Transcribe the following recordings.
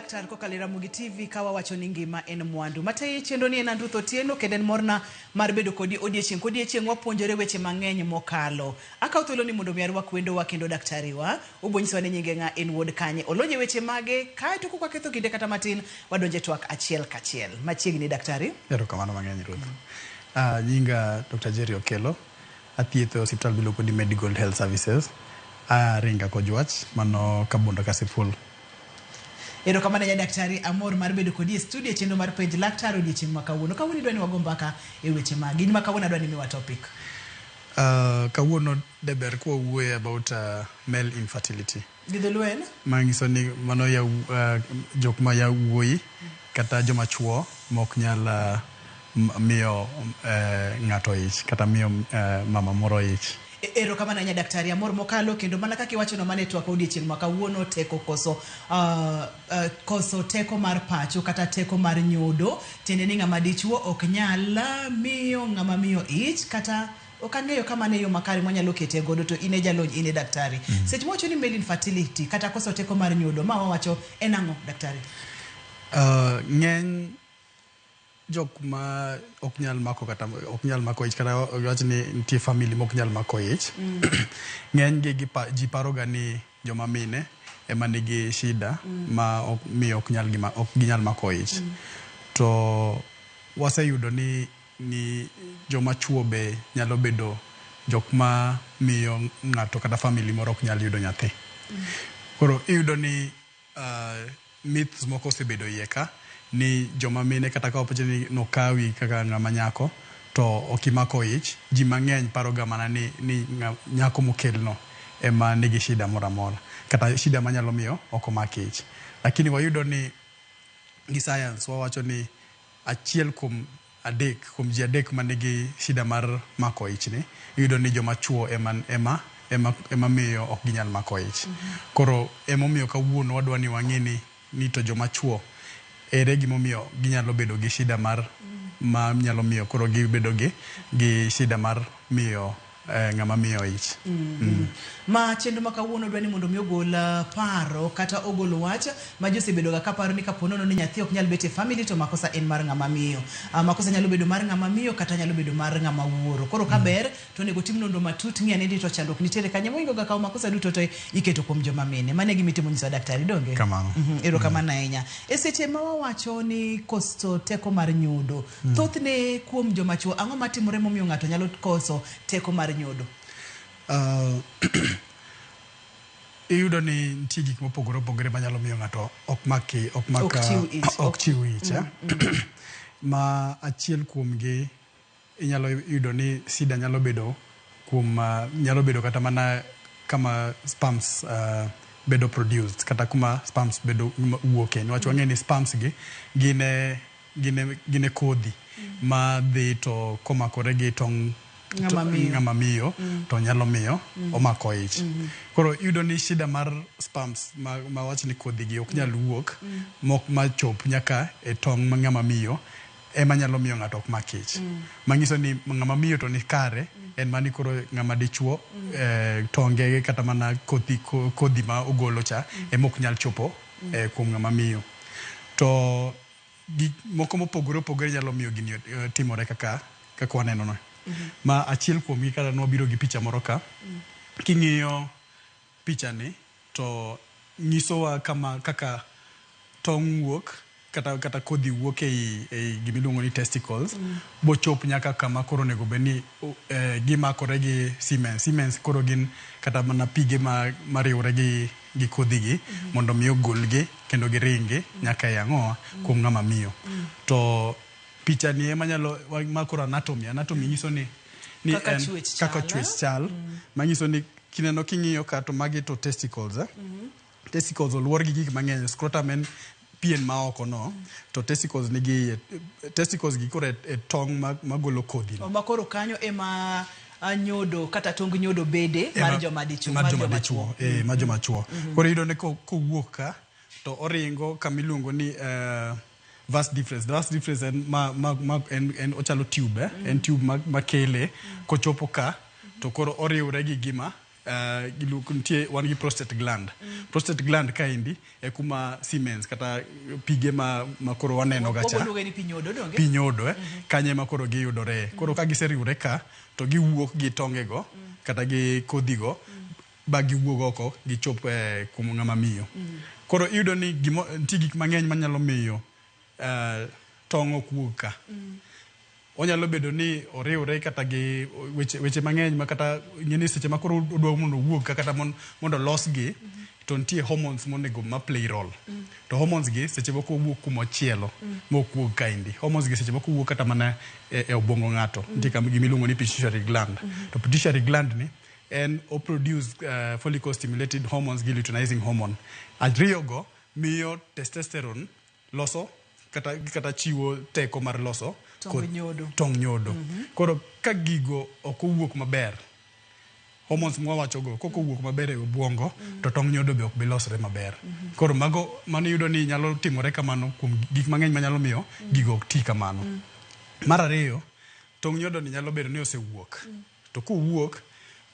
Laktar kokalo Ramogi TV kawa wacho ni ngima en mwandu. Mataye chendo ni en Andutho Tieno kenden morna mar bedo kodi odiechieng wapuonjore weche mang'eny mokalo. Akaw thuolo ni mondo mi arwak wendo wa kendo daktari wa ubonyiswa ni nyinge nga en wuod kanye. Olonye weche mage kae to kwa ketho kinde kata matin wadonje twak achiel kachiel. Machiegni daktari. Erokamano mang'eny Ruth. Nyinga Dr. Jerry Okelo athietho hospital biluongo ni Medical Health Services. Ringa kojwach mano kabondo kasipul. Erokamano ya daktari amor mar bedo kodi studio chendo mar Penj Laktar odiechieng' makawuono. Kawuono idwani wago mbaka e weche magi. Ni makawuono adwani miwa topic. Kawuono deber kwa wuoye about male infertility. Gidholuen? Mangiso ni mano ya jok ma ya wuoyi kata joma chuo mok nyal miyo ng'ato ich kata miyo mama moro ich. Erokamano ya daktari amor mokalo kendo mana kaka iwacho no mane twak odiechieng' makawuono teko koso koso teko mar pacho kata teko mar nyodo tiende ni ng'ama dichuo ok nyal miyo ng'ama miyo ich kata okang'eyo kama ne yo makari mwanyalo kete godo to ine jalony ine daktari. Seche mocho ni male infertility kata koso teko mar nyodo ma wawacho en ang'o daktari? Ng'eny jok ma ok nyal mako kata ok nyal mako ich kata wacho ni nitie family mok nyal mako ich. Ng'eny gi ji paroga ni joma mine ema nigi shida ma miyo ok ginyal mako ich. To waseyudo ni joma chuo be nyalo bedo jok ma miyo ng'ato kata family moro ok nyal yudo nyathi. Koro iyudo ni myths moko osebedo yeka ni joma mine kata ka wacho ni nokawi kaka ng'ama nyako to okimako ich. Ji mang'eny paroga mana ni nyako mokelno ema nigi shida mora mora kata shida manyalo miyo ok omaki ich. Lakini wayudo ni gi science wawacho ni achiel kuom ji adek manigi shida mar mako ich ni iyudo ni joma chuo ema miyo ok ginyal mako ich. Koro emomiyo kawuono wadwa ni wang'e ni to joma chuo ere gimomiyo ginyalo bedo gi shida mar ma nyalo miyo koro gibedo gi shida mar miyo ng'ama miyo ich. Ma chendo makawuono dwani mondo mi ogol paro kata ogol wach ma jose bedo ga kaparo ni kaponono ni nyathi ok nyal bete family to makosa en mar ng'ama miyo. Makosa nyalo bedo mar ng'ama miyo kata nyalo bedo mar ng'ama wuoro. Koro kaber to nego tim nondo matut ng'e ni to chandok nitiere kanye moingo ga kaw makosa duto to iketo kuom joma mine. Mane gimitimo nyiso daktari donge? Kamano. Erokamano ahinya. Seche ma wawacho ni koso teko mar nyodo. Thothne kuom joma chuo ang'o matimore momiyo ng'ato nyalo koso teko mar nyodo? Iyudo ni nitie gik mopogore opogore manyalo miyo ng'ato ok chiw ich. Ma achiel kuom gi inyalo yudo ni sida nyalo bedo kata mana kama sperms bedo produced kata kuma sperms bedo wuoke. Niwach wang'e ni sperms gi gine kodhi ma dhi to komakore gi tong' ng'ama miyo to nyalo miyo omako ich. Koro iyudo ni shida mar sperms ma wacho ni kodhi gi ok nyal wuok mok ma chop nyaka e tong' ng'ama miyo ema nyalo miyo ng'ato ok mak ich. Manyiso ni ng'ama miyo to ni kare en mani koro ng'ama dichuo tonge kata mana kodhi ma ogolo cha ema ok nyal chopo kuom ng'ama miyo. To moko mopogore opogore nyalo miyo gini timore kaka waneno no. Ma achiel kuom gi kata nwabiro gi picha moro ka. King'iyo picha ni to nyisowa kaka tong' wuok kata kodhi wuok ei gimiluongo ni testicles bochop nyaka kama koro nego beni gimakore gi Siemens koro gin kata mana pige mariwre gi kodhi gi mondo mi ogolgi kendo giringi nyaka yang'oa kuom ng'ama miyo. To picha ni ema nyalo makoro anatomy nyiso ni kaka chwech chal manyiso ni kineno king'iyo ka to magi to testicles. Testicles oluor gi gik mang'eny. Scrotum en pien ma oko no to testicles gi koro e tong' magolo kodhi no. Makoro kanyo ema nyodo kata tong nyodo bede mar joma dichuo. Ma joma chuo. Koro iyudo ni kowuok ka to oringo kamiluongo ni vas difference en ochalo tube en tube makele kochopo ka to koro oriwre gi gima nitie wan gi prostate gland. Prostate gland kaendi e kuma Siemens kata pige ma koro waneno ga cha. Pi nyodo kanye ma koro giyudore. Koro ka giseriwre ka to giwuok gi tongego kata gi kodhigo ba giwuok oko gichop kuma ng'ama miyo. Koro iyudo ni nitie gik mang'eny manyalo miyo tong' ok wuog ka. Onyalo bedo ni oriwre kata gi weche mang'eny ma kata ng'eni seche ma koro odwa mondo wuog kata mondo losgi to nitie hormones monego ma play role. To hormones gi seche moko wuok kuma chielo ma ok wuog kaendi. Hormones gi seche moko wuok kata mana e obwongo ng'ato. Nitie gimiluongo ni pituitary gland. To pituitary gland ni and produce follicle stimulated hormones gi luteinizing hormone. Ariyogo miyo testosterone loso kata chiwo teko mar loso tong' nyodo. Koro ka gigo ok owuok maber, hormones mwawachogo koko wuok maber e obwongo to tong' nyodo be ok bi losre maber. Koro mano yudo ni nyalo timore kamano kuom gik mang'eny manyalo miyo gigo ok ti kamano. Mar ariyo, tong' nyodo ni nyalo bedo ni osewuok. To kowuok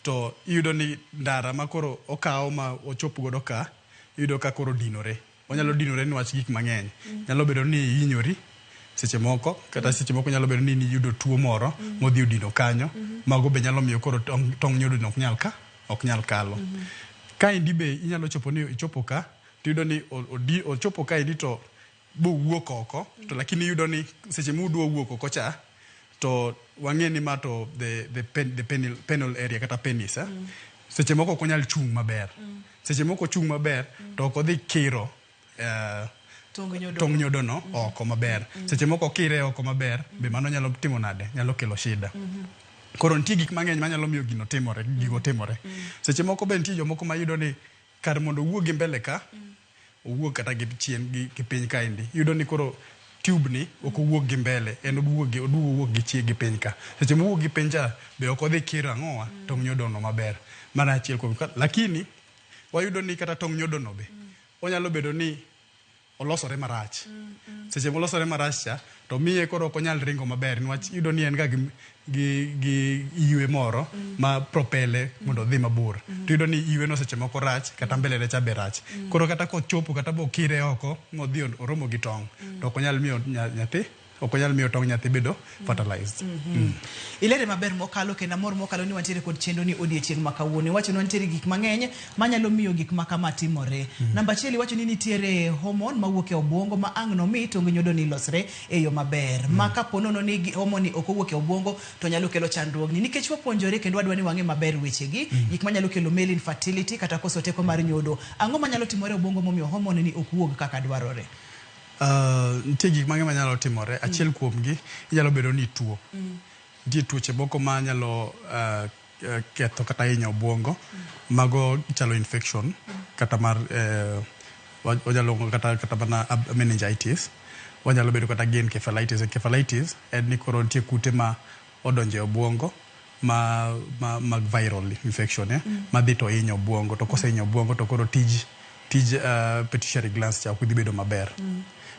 to iyudo ni ndara ma koro okawo ma ochop godo ka, iyudo ka koro dinore. Onyalo dinore niwach gik mang'eny. Nyalo bedo ni ihinyori seche moko, kata seche moko nyalo bedo ni iyudo tuo moro modhi odino kanyo, mago be nyalo miyo koro tong' nyodo no ok nyal kalo. Kaendi be inyalo chopo ni ichopo ka, to iyudo ni ochopo kaendi to bowuok oko, to lakini iyudo ni seche modwa wuok oko cha, to wang'e ni ma to the penile area kata penis, seche moko ok onyal chung' maber. Seche moko chung' maber to ok odhi kiro tong' nyodo no oko maber. Seche moko kire oko maber, be mano nyalo timo nade? Nyalo kelo shida. Koro nitie gik mang'eny manyalo miyo gigo timore. Seche moko be nitie jomoko ma yudo ni kar mondo owuog gi mbele ka, owuog kata gi chien gi piny kaendi. Yudo ni koro tube ni ok owuog gi mbele, en owuog gi chien gi piny ka. Seche mowuog gi piny cha be ok odhi kiro ang'owa tong' nyodo no maber. Mano achiel kuom lakini wayudo ni kata tong' nyodo no be onyalo bedo ni olosore marach. Seche molosore marach cha to miye koro ok onyal ringo maber niwach iyudo ni en ga gi iwe moro ma propele mondo odhi mabor. To iyudo ni iwe no seche moko rach kata mbele ne cha be rach. Koro kata kochopo kata bokire oko modhi oromo gi tong' to ok onyal miyo nyathi, ok onyal miyo tong' nyathi bedo fertilized. Ilere maber mokalo kendo amor mokalo ni wantiere kod chenro ni odiechieng' ma kawuono. Iwacho ni wantiere gik mang'eny manyalo miyo gik ma kama timore. Namba achiel iwacho ni nitiere hormone mawuok e obwongo ma ang' no mi tong' nyodo ni losre e yo maber. Ma kapo nono ni hormone ok owuok e obwongo to nyalo kelo chandruogni. Nikech wapuonjore kendo wadwa ni wang'e maber wechegi, gik manyalo kelo male infertility kata koso teko mar nyodo. Ang'o manyalo timore e obwongo momiyo hormone ni ok wuog kaka dwarore? Nitie gik mang'eny manyalo timore. Achiel kuomgi inyalo bedo ni tuo. Nitie tuoche moko ma nyalo ketho kata hinyo obwongo. Mago chalo infection kata mar wanyalo kata mana meningitis. Wanyalo bedo kata gi encephalitis. Encephalitis en ni koro nitie kute ma odonje obwongo mag viral infection madhi to hinyo obwongo. To kosehinyo obwongo to koro tij pituitary glands cha ok dhi bedo maber.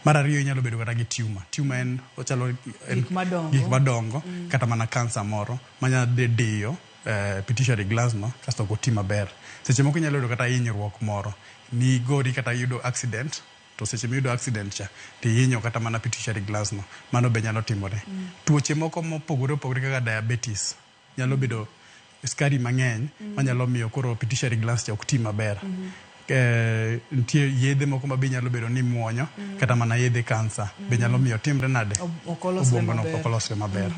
Mar ariyo inyalo bedo kata gi tumor. Tumor en ochalo gik madongo kata mana cancer moro manyalo diyo pituitary glands no kasto ok oti maber. Seche moko inyalo yudo kata hinyruok moro ni gori kata yudo accident, to seche miyudo accident cha to hinyo kata mana pituitary glands no, mano be nyalo timore. Tuoche moko mopogore opogore kaka diabetes nyalo bedo skari mang'eny manyalo miyo koro pituitary glands cha ok ti maber. Nitie yedhe moko ma be nyalo bedo ni muonyo kata mana yedhe kansa be nyalo miyo timre nade obwongo no ok olosre maber.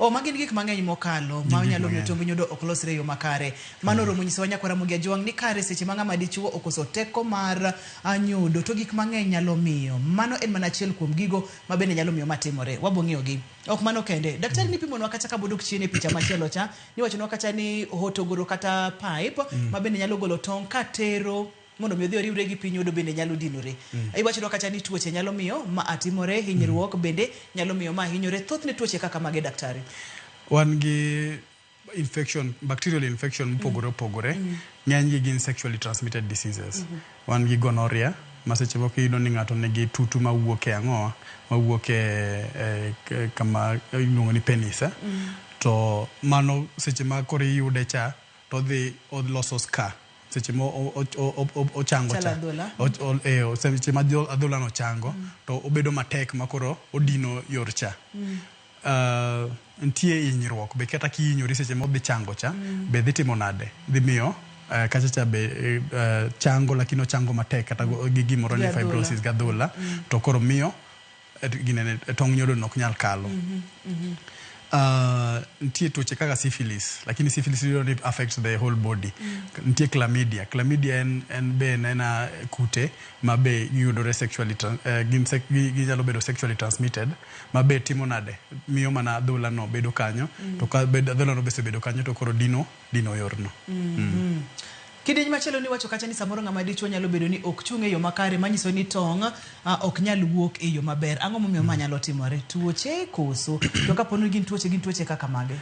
Magin gik mang'eny mokalo ma nyalo miyo tong' nyodo ok losre yo makare. Mano romo nyiso nyako Ramogi ajwang' ni kare seche ma ng'ama dichuo okoso teko mar nyodo to gik mang'eny nyalo miyo. Mano en mana achiel kuom gigo ma bende nyalo miyo matimore. Wabong'eyogi. Ok mano kende. Daktari ni pimonwa kata ka bodok chien e picha machielo cha, ni wachonwa kata ni hotogoro kata pipe ma bende nyalo golo tong' katero mondo mi odhi oriwre gi piny nyodo bende nyalo dinore. Iwacho kata ni tuoche nyalo miyo ma atimore, hinyruok bende nyalo miyo ma hinyore. Thothne tuoche kaka mage daktari? Wan gi infection, bacterial infection mopogore opogore. Ng'enygi gin sexually transmitted diseases. Wan gi gonorrhea, ma seche moko iyudo ni ng'ato nigi tutu mawuok e ang'owa, mawuok e kama iluongo ni penis. To mano seche ma koro iyude cha to dhi oloso ska seche mo ochango cha seche ma adhola no chango to obedo matek makoro odino yor cha ntie hinyruok be kata kihinyori seche modhi chango cha be dhi timo nade dhi miyo kacha cha be chango lakini ochango matek kata gi gimoro ni fibrosis gadhola to koro miyo ginene tong' nyodo nok nyal kalo ntie tuoche kaka syphilis lakini syphilis really affects the whole body ntie chlamydia en be nena kute ma be yudore sexually ginyalo bedo sexually transmitted ma be timo nade miyo mana adhola no bedo kanyo to ka adhola no bedo kanyo to koro dino yorno Kidieny machielo ni wacho kacha ni samoro ng'ama dichuo nyalo bedo ni ok chung' e yo makare manyiso ni tong' ok nyal wuok e yo maber. Ang'o momiyo manyalo timore? Tuoche koso to kapono gin tuoche kaka mage?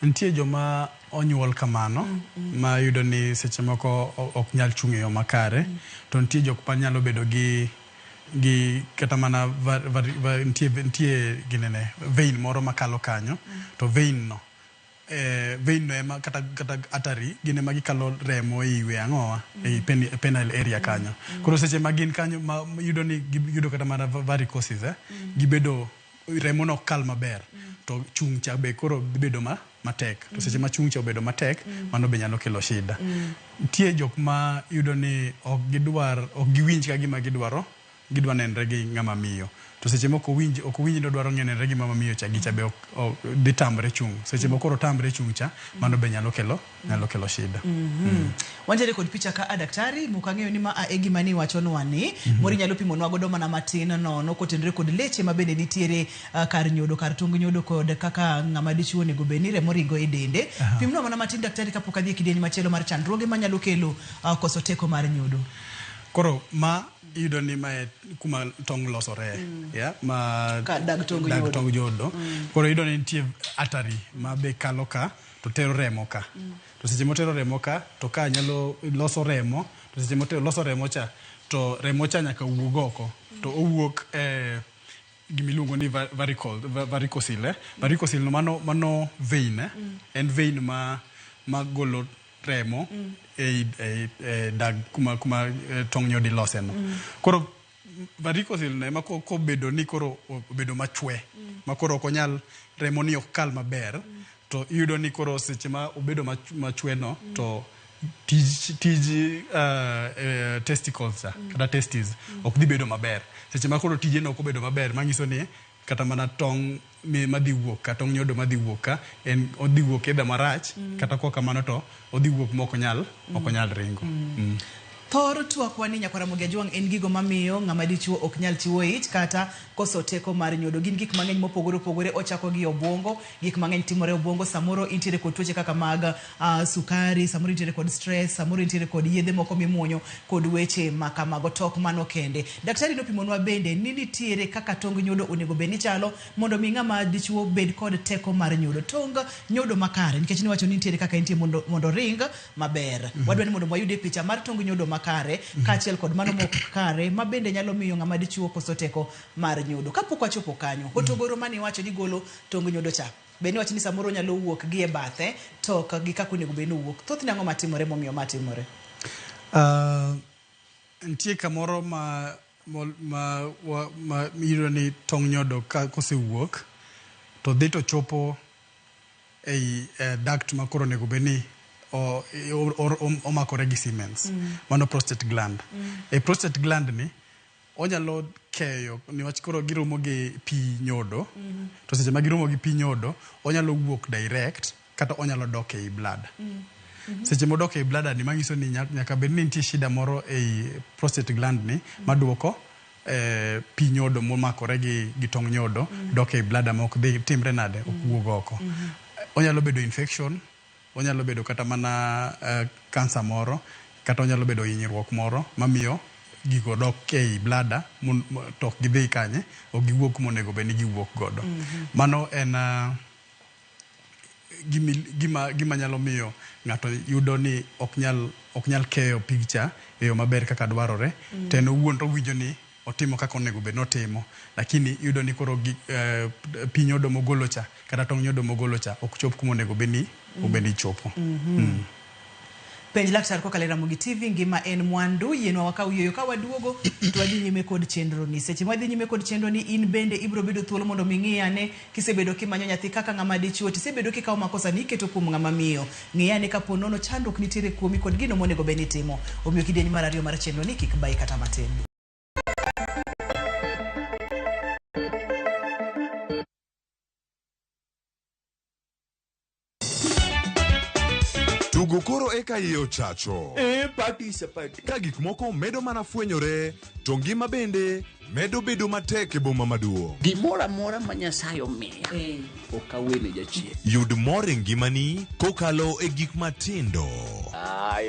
Ntie joma onyuol kamano ma yudo ni seche moko ok nyal chung' e yo makare to ntie jok ma nyalo bedo gi kata mana ntie ginene vein moro makalo kanyo to vein no ema kata atari gine magi kalo remo iwe ang'owa e penile area kanyo koro seche magin kanyo yudo kata mana varicosis gibedo remo no kal maber to chung' cha be koro bedo matek to seche ma chung' cha obedo matek mano be nyalo kelo shida tie jok ma yudo ni ok giwinj ka gima gidwa nenre gi ng'ama miyo to seche moko ok winj no dwaro nenre gi ng'ama miyo cha gicha be dhi tamre chung' seche moko koro tamre chung' cha mano be nyalo kelo shida Wanjere kod picha ka daktari mukang'eyo ni ma e gima ni wachonwa ni mori nyalo pimo nwa godo mana matin no kotenre kod leche ma bende nitiere kar nyodo kar tung nyodo kod kaka ng'ama dichuo nego benire morigo e dende pimno mana matin daktari kapok adhi kidieny machielo mar chandruoge manyalo kelo koso teko mar nyodo koro ma yudo ni ma kuma tong' losore ma dag tong nyodo koro yudo ni nitie atari ma be kalo ka to tero remo ka to seche motero remo ka to ka nyalo loso remo to seche motero loso remo cha to remo cha nyaka wuog oko to owuok gimiluongo ni varicocele no mano vein en vein ma golo remo dag kuma tong' nyodi lose no koro varicocele no ema kobedo ni koro obedo machwe ma koro ok onyal remo ni ok kal maber to yudo ni koro seche ma obedo machwe no to tij testicles kata testes ok dhi bedo maber seche ma koro tije no ok obedo maber manyiso ni kata mana tong' madhi wuok ka tong' nyodo madhi wuok ka en odhi wuok edha marach kata kwa kamano to odhi wuok ma ok onyal ringo Thor twakwa ni nyakwara Ramogi Ajwang' en gigo mamiyo ng'ama dichuo ok nyal chiwo ich kata koso teko mar nyodo gin gik mang'eny mopogore ochako gi obwongo gik mang'eny timore obwongo samoro intiere kod tuoche kaka mag sukari samoro intiere kod stress samoro intiere kod yedhe moko mimuonyo kod weche makamago tok mano kende daktari nopimonwa bende ni nitiere kaka tong nyodo onego bed ni chalo mondo mi ng'ama dichuo bed kod teko mar nyodo tong nyodo makare nikech ni wacho ni nitiere kaka intie mondo ring maber wadwa ni mondo wayude picha mar tong nyodo makare kaachiel kod mano mok kare ma bende nyalo miyo ng'ama dichuo koso teko mar nyodo kapok wachopo kanyo hotogoro mane wacho ni golo tong nyodo cha bende wacho ni samoro nyalo wuok gi e bathe to gi kako nego bende wuok thoth nango matimore momiyo matimore ntie kamoro ma yiro ni tong nyodo ka kosewuok to dhi to chopo ei duct ma koro nego beni omakore gi Siemens mano prostate gland e prostate gland ni onyalo keyo niwach koro giromo gi pi nyodo to seche ma giromo gi pi nyodo onyalo wuok direct kata onyalo dok ei blood seche modok ei blood ni manyiso ni nyaka bed ni nitie shida moro ei prostate gland ni maduoko pi nyodo momakore gi tong nyodo dok ei blood ma ok dhi timre nade ok wuog oko onyalo bedo infection onyalo bedo kata mana cancer moro kata onyalo bedo hinyruok moro mamiyo gigo dok ei blada to gidhi kanye o giwuok monego bed ni giwuok godo mano en gima nyalo miyo ng'ato yudo ni ok nyal keyo picture e yo maber kaka dwarore ten owuon to winjo ni otimo kaka onego bed notimo lakini yudo ni koro pi nyodo mogolo cha kata tong nyodo mogolo cha ok chop kuma onego bed ni chopo Penj laktar kokalo Ramogi TV ngima en mwandu yienwa wakau yoyo ka waduogo to wadhi nyime kod chenro ni. Seche mwadhi nyime kod chenro ni in bende ibro bedo thuolo mondo ming'iyane kisebedo kimanyo nyathi kaka ng'ama dichuo tisebedo kikawo makosa ni iketo kuom ng'ama miyo. Ng'iyane kapo nono chandruok nitiere kuomi kod gino monego bed ni timo. Omiyo kidieny mar ariyo mar chenro ni kik bai kata matin. Tugo koro eka iye ochacho. Participate. Ka gik moko medo mana fwenyore, to ngima bende medo bedo matek e boma maduong'. Gimora mora ma Nyasaye omiya. Okawene jachien. Yud mor e ngimani kokalo e gik matindo.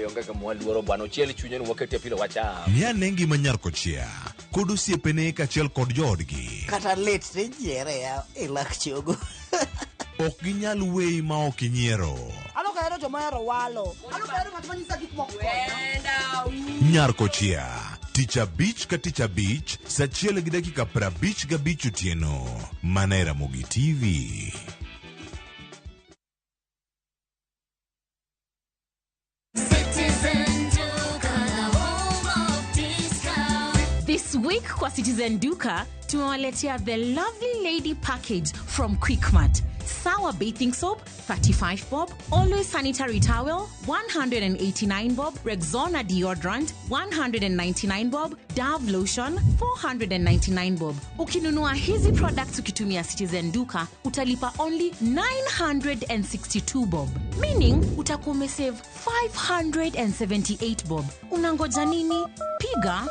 Onge ka mwaluoro bwana ochiel chunyen wakete pile wacha. Miane ngima nyarkochia kod osiepene kachiel kod joodgi. Kata let ne nyiere ya e lak chogo. Ok ginyal weyi ma ok inyiero. Kaya joma hero walo. Kaya ng'at manyisa gik moko. Nyarkochia, tich abich ka tich abich, saa 1:55 otieno. Mana e Ramogi TV. This week kwa Citizen Duka, tumewaletea the lovely lady package from Quickmart. Sour bathing soap, 35 bob. Always sanitary towel, 189 bob. Rexona deodorant, 199 bob. Dove lotion, 499 bob. Ukinunua hizi products ukitumia Citizen Duka, utalipa only 962 bob. Meaning, utakuwa umesave 578 bob. Unangoja nini? Piga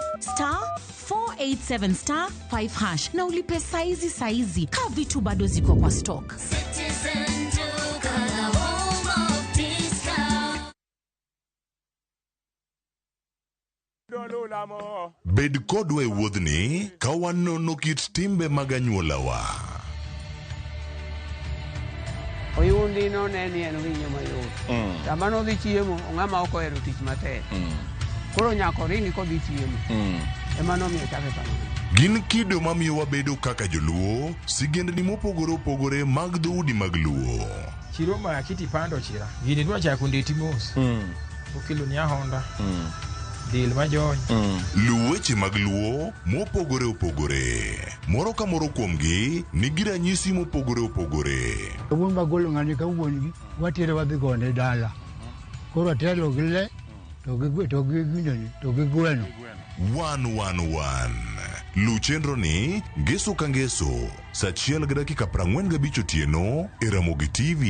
*487*5# na ulipe saizi ka vitu bado ziko kwa stock. Bed kodwa e wuodhni ka wanono kit timbe mag anyuolawa. Oyundi no neni en winyo mayot. Sama no dhi chiemo, ng'ama ok ohero tich matek. Koro nyako ringi kodhi chiemo. Ema nomiyo chake kama. Gin kido mamiyo wabedo kaka joluo, sigendni mopogore opogore mag dhoudi mag luo. Chiro ma kiti pando chira. Gini dwa chako ndeti mos. Okelo ni ahonda. Dil majony. Luweche mag luo mopogore opogore. Moro ka moro kuomgi nigi ranyisi mopogore opogore. Wuon bagolo ng'ani ka wuongi watire wadhi gone dala. Koro telo gile to gi gweno. 111. Lu chenro ni ngeso ka ngeso saa 1:45 otieno e Ramogi TV.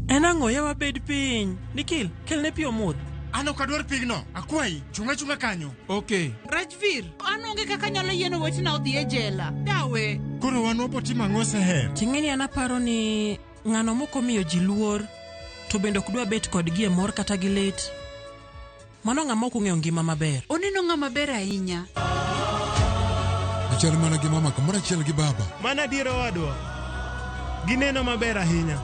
Enang'o yawa bed piny. Nikil, kelne pi omodh. Ano kadwar pigno. Akwai, chunga kanyo. Okay. Rajvir, anonge kaka nyalo yieno wechna odhi e jela. Dawe. Koro wan wapoti mang'ose her. Ting'eni anaparo ni ng'ano moko miyo ji luor, to bende ok dwa bet kodgi e mor kata gi lit. Mano ng'ama ok ong'eyo ngima maber. Oneno ng'ama ber ahinya. Achal mana gi mama kamoro achiel gi baba. Mana diero wadwa. Gineno maber ahinya.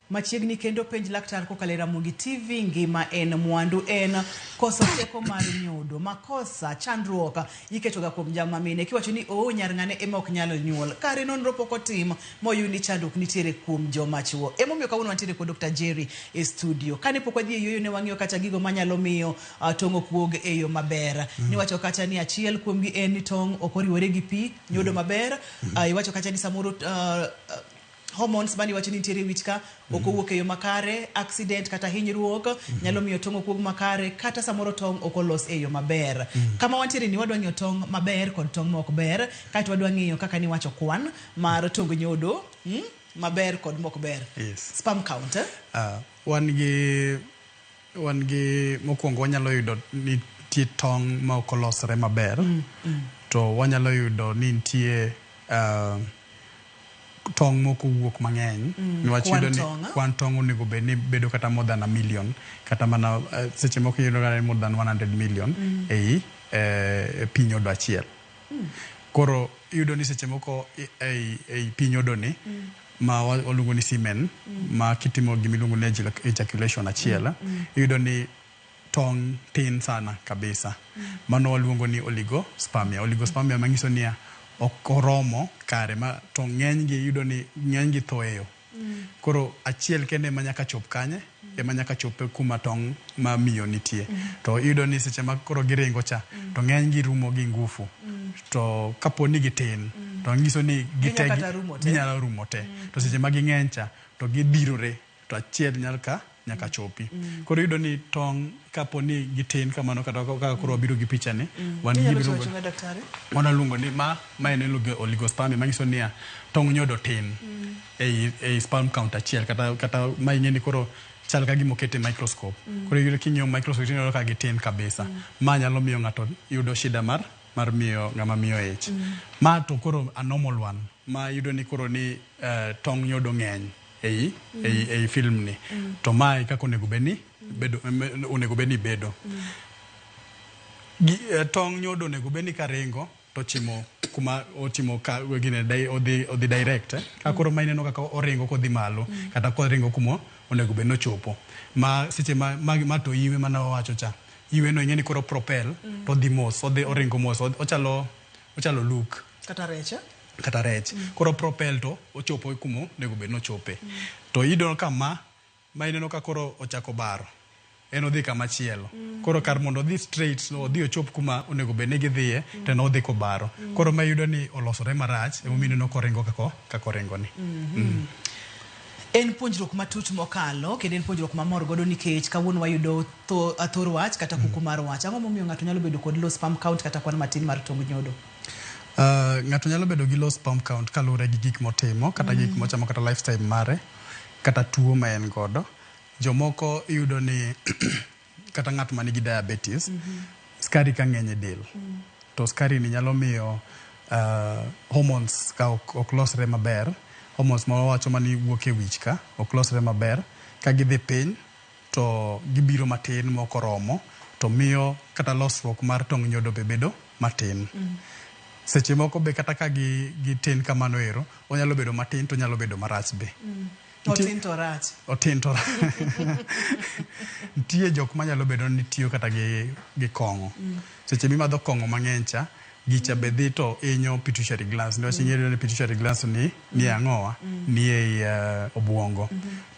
Machiegni kendo penj laktar kokalo Ramogi TV ngima en mwandu en koso teko mar nyodo makosa chandruok iketoga kuom jama mine kiwacho ni nyar ng'ane ema ok nyalo nyuol kare nonro pok otim moyuni chandruok nitiere kuom joma chuo emomiyo kawuono wantiere kod Dr. Jerry e studio kane pok wadhi e yoyo ne wang'iyo kata gigo manyalo miyo tong' kuog e yo maber niwacho kata ni achiel kuom gi en ni tong' ok oriwore gi pi nyodo maber iwacho kata ni samoro hormones bani wacho ni nitiere wichka okowuok e yo makare accident kata hinyruok nyalo miyo tong' okuog makare kata samoro tong' okolos e yo maber kama wantiere ni wadwa ng'iyo tong' maber kod tong' mok ber kaito wadwa ng'iyo kaka ni wacho kwan mar tong nyodo maber kod mok ber sperm count wan gi mokwongo wanyalo yudo ni tie tong' ma okolosre maber to wanyalo yudo ni nitie tong' moko wuok mang'eny niwach yudo ni kwan tong' onego bed ni bedo kata more than 1 million kata mana seche moko yudo more than 100 million ei piny odo achiel Koro iyudo ni seche moko ei pi nyodo ni ma waluongo ni semen ma kitimo gimiluongo ni ejaculation achiel iyudo ni tong' tin sana kabisa. Mano waluongo ni oligospermia manyiso ni ok oromo kare ma to ng'enygi iyudo ni ng'enygi tho e yo. Koro achiel kende ema nyaka chop kanye ema nyaka chope kuma tong' ma miyo nitie. To iyudo ni seche ma koro giringo cha to ng'enygi rumo gi ngufu. To kapo ni gitin to nyiso ni ginyalo rumo te. To seche ma ging'eny cha to gidhirore to achiel nyaka chopi. Koro iyudo ni tong' kapo ni gitin kamano kata kaka koro wabiro gi picha ni wanaluongo ni ma en oligospermia manyiso ni tong' nyodo tin ei sperm count achiel kata ma ing'e ni koro chal ka gima okete microscope. Koro iyudo king'iyo microscope tineno ka gitin kabisa. Ma nyalo miyo ng'ato yudo shida mar miyo ng'ama miyo ich. Ma to koro a normal one ma iyudo ni koro ni tong' nyodo ng'eny ei film ni. To mae kaka onego bedni bedo. Tong' nyodo onego bedni karingo to chimo kuma otimo ka odhi direct. Ka koro ma ineno kaka oringo kodhi malo kata koringo kuma onego bedni ochopo. Ma seche ma to iwe mana wawacho cha. Iwe no ing'e ni koro propel to odhi mos, oringo mos, ochalo luk. Kata rech. Koro propel to ochopo kuma onego bedni ochope. To iyudo ka ma ineno ka koro ochako baro. En odhi kama chielo. Koro kar mondo odhi straight odhi ochop kuma onego bedni gidhiye to ne odhi kobaro. Koro ma iyudo ni olosore marach emomiyo ineno koringo kako ringo ni. En puonjruok matut mokalo kendo en puonjruok mamor godo nikech kawuono wayudo thor wach kata kuku mar wach. Ang'o momiyo ng'ato nyalo bedo kod low sperm count kata kwan matin mar tong' nyodo? Ng'ato nyalo bedo gi low sperm count kaluwore gi gik motimo kata gik mochamo kata lifestyle mare kata tuo ma en godo. Jomoko iyudo ni kata ng'at ma nigi diabetes skari ka ng'eny e del. To skari ni nyalo miyo hormones ka ok losre maber. Hormones ma wawacho mani wuok e wich ka ok losre maber. Ka gidhi piny to gibiro matin mok oromo to miyo kata losruok mar tong' nyodo bedo matin. Seche moko be kata ka gitin kamano ero onyalo bedo matin to nyalo bedo marach be. Otin to rach. Nitie jok manyalo bedo ni tiyo kata gi kong'o. Seche mimadho kong'o mang'eny cha gicha be dhi to inyo pituitary glands. Niwach ing'eyo ni pituitary glands ni ang'owa ni ei obuongo.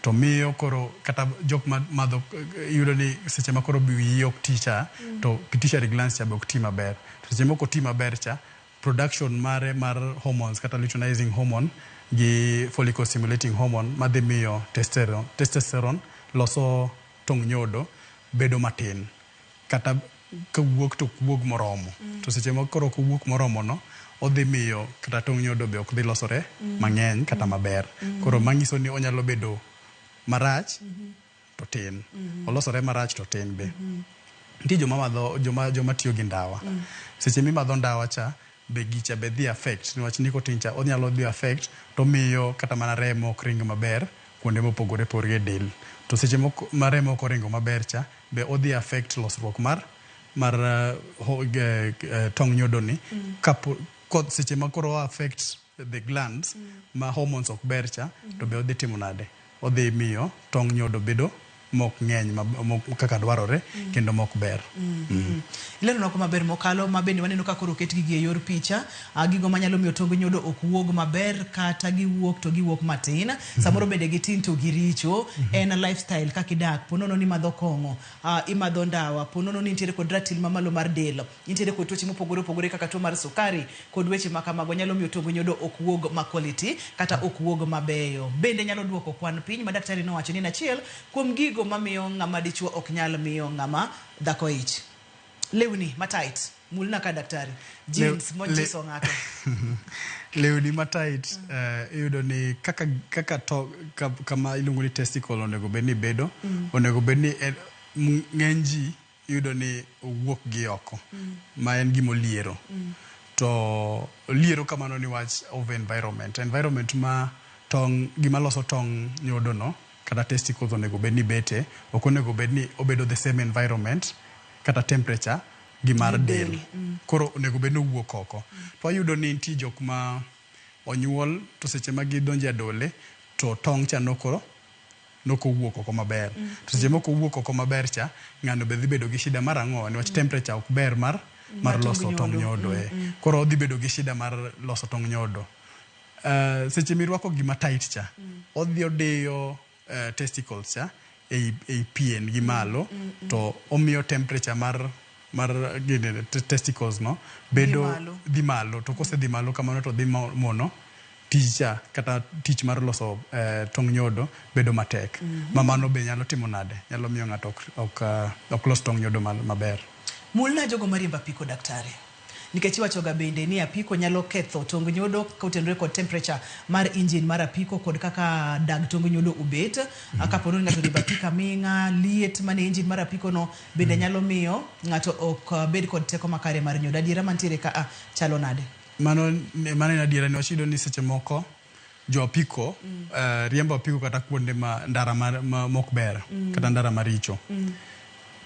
To miyo koro kata jok madho iyudo ni seche ma koro wiyi ok ti cha to pituitary glands cha be ok ti maber. To seche moko ti maber cha production mare mar hormones kata luteinizing hormone gi follicle stimulating hormone madhi miyo testosterone loso tong' nyodo bedo matin kata kawuok to wuog moromo. To seche moko koro kowuok moromo no odhi miyo kata tong' nyodo be ok dhi losore mang'eny kata maber. Koro manyiso ni onyalo bedo marach to tin. Olosore marach to tin be. Nitie joma tiyo gi ndawa. Seche mimadho ndawa cha be gicha be dhi affect niwach nicotine cha onyalo dhi affect to miyo kata mana remo ok ring maber kuonde mopogore opogore e del. To seche moko remo ok oringo maber cha be odhi affect losruok mar tong' nyodo ni seche ma koro affect the glands ma hormones ok ber cha to be odhi timo nade? Odhi miyo tong' nyodo bedo mok ng'eny kaka dwarore kendo mok ber. Ilero noko maber mokalo ma bende waneno ka koro oketgi e yor picha gigo manyalo miyo tong' nyodo ok wuog maber kata giwuok to giwuok matin. Samoro bende gitin to giricho. En lifestyle kaka idak. Ponono ni madho kong'o, imadho ndawa, ponono ni nitiere kod ratil mamalo mar del, nitiere kod tuoche mopogore opogore kaka tuo mar sukari kod weche ma kamago nyalo miyo tong' nyodo ok wuog ma quality kata ok wuog mabeyo. Bende nyalo duoko kwan piny ma daktari nowacho ni achiel kuom gigo mamiyo ng'ama dichuo ok nyal miyo ng'ama dhako ich. Lewni matait mulna ka daktari jeans monjiso ng'ato. Lewni matait iyudo ni kaka to kama iluongo ni testicle onego bedni bedo onego bedni ng'eny ji iyudo ni wuok gi oko ma en gimo liero. To liero kamano niwach of environment ma gima loso tong' nyodo no kata testicles onego bedni bete ok onego bedni obedo the same environment kata temperature gi mar del. Koro onego bed ni owuok oko. To wayudo ni nitie jok ma onyuol to seche ma gidonjo adole to tong' cha nokowuok oko maber. To seche moko wuok oko maber cha, ng'ano be dhi bedo gi shida mar ang'o niwach temperature ok ber mar loso tong' nyodo. Koro odhi bedo gi shida mar loso tong' nyodo. Seche mirwako gima tight cha, odhi odeyo testicles cha ei pien gi malo, to omiyo temperature mar testicles no bedo dhi malo. To kose dhi malo kamano to dhi mono tich kata tich mar loso tong' nyodo bedo matek. Mamano be nyalo timo nade? Nyalo miyo ng'ato ok los tong' nyodo maber. Mulna jogo mariemba apiko daktari. Nikech iwachoga bende ni apiko nyalo ketho tong' nyodo kotenore kod temperature mar engine mar apiko kod kaka dag tong' nyodo ubet. Kapo ni ng'ato riembo apiko aming'a, liet mane engine mar apiko no bende nyalo miyo ng'ato ok bed kod teko makare mar nyodo. Adiera mantiere ka chalo nade? Mano en adiera ni wachiyudo ni seche moko jo apiko riembo apiko kata kuonde ma ndara mok ber kata ndara maricho.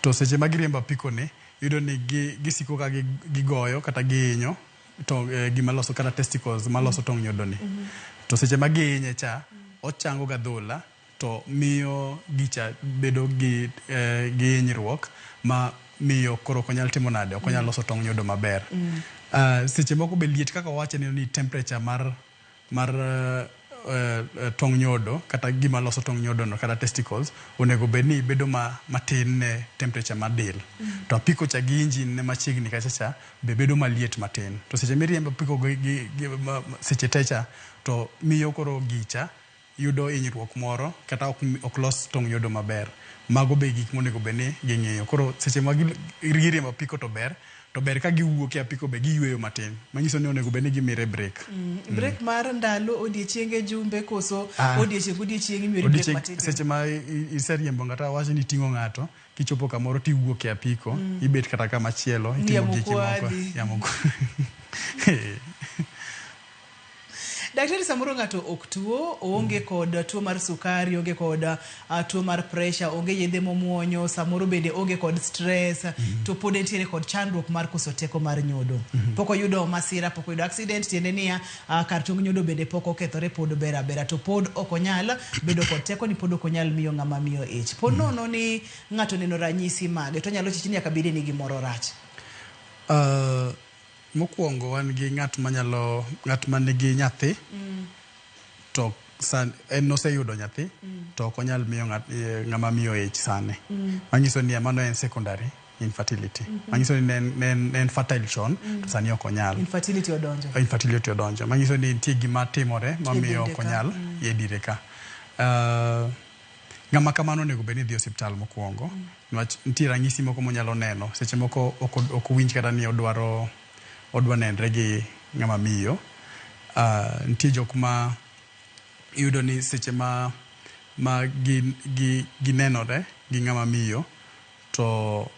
To seche ma giriembo apiko ni yudo ni gisiko ka gigoyo kata gihinyo to gima loso kata testicles maloso tong' nyodo ni. To seche ma gihinye cha, ochango ga dhola to miyo gicha bedo gi hinyruok ma miyo koro ok onyal timo nade, ok onyal loso tong' nyodo maber. Seche moko be liet kaka wacho ni temperature mar tong' nyodo kata gima loso tong' nyodo no kata testicles onego bed ni bedo matin ne temperature mar del. To apiko cha gi engine ne machiegni kacha cha be bedo maliet matin. To seche miriembo apiko seche techa to miyo koro gicha yudo hinyruok moro kata ok los tong' nyodo maber. Mago be gik monego bed ni ging'iyo. Koro seche ma giriembo apiko to ber ka giwuok e apiko be giyweyo matin. Manyiso ni onego bed ni gimire break. Break mar ndalo, odiechienge, jumbe, koso odiechieng imiyo break matin. Seche ma iseriembo ng'ato wacho ni ting'o ng'ato, kichopo kamoro tiwuok e apiko, ibet kata kama chielo, itimo giki moko. Yamo Daktari, samoro ng'ato ok tuo, onge kod tuo mar sukari, onge kod tuo mar pressure, onge yedhe momuonyo, samoro bende onge kod stress, to pod entiere kod chandruok mar koso teko mar nyodo. Poko yudo masira, poko yudo accident, tiende niya kar tong' nyodo bende poko kethore, pod bera, to pod ok onyal bedo kod teko, ni pod ok onyal miyo ng'ama miyo ich. Pod nono ni ng'ato neno ranyisi mage, to nyalo chichi ni nyaka bede ni gimoro rach. Mokwongo wan gi ng'at ma nigi nyathi to en noseyudo nyathi to ok onyal miyo ng'ama miyo ich sane. Manyiso ni mano en secondary infertility. Manyiso ni en fertile chon to sani ok onyal. Infertility odonjo. Manyiso ni nitie gima timore mamiyo ok onyal yedire ka. Ng'ama kamano onego bed ni dhi osiptal mokwongo. Nitie ranyisi moko monyalo neno. Seche moko ok winj kata ni odwa nenre gi ng'ama miyo. Nitie jok ma yudo ni seche ma ginenore gi ng'ama miyo to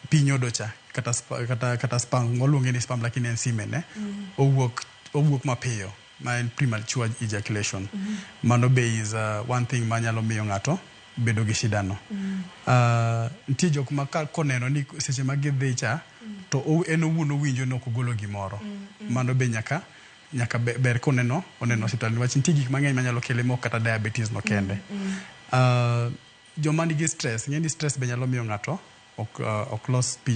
pi nyodo cha kata sperm, waluonge ni sperm lakini en semen, owuok mapiyo, ma en premature ejaculation. Mano be is one thing manyalo miyo ng'ato bedo gi shida no. Nitie jok ma koneno ni seche ma gidhi cha to en owuon owinjo ni ok ogolo gimoro. Mano be nyaka ber koneno hospital. Niwach nitie gik mang'eny manyalo kele mok kata diabetes no kende. Joma nigi stress, ng'eni stress be nyalo miyo ng'ato ok los pi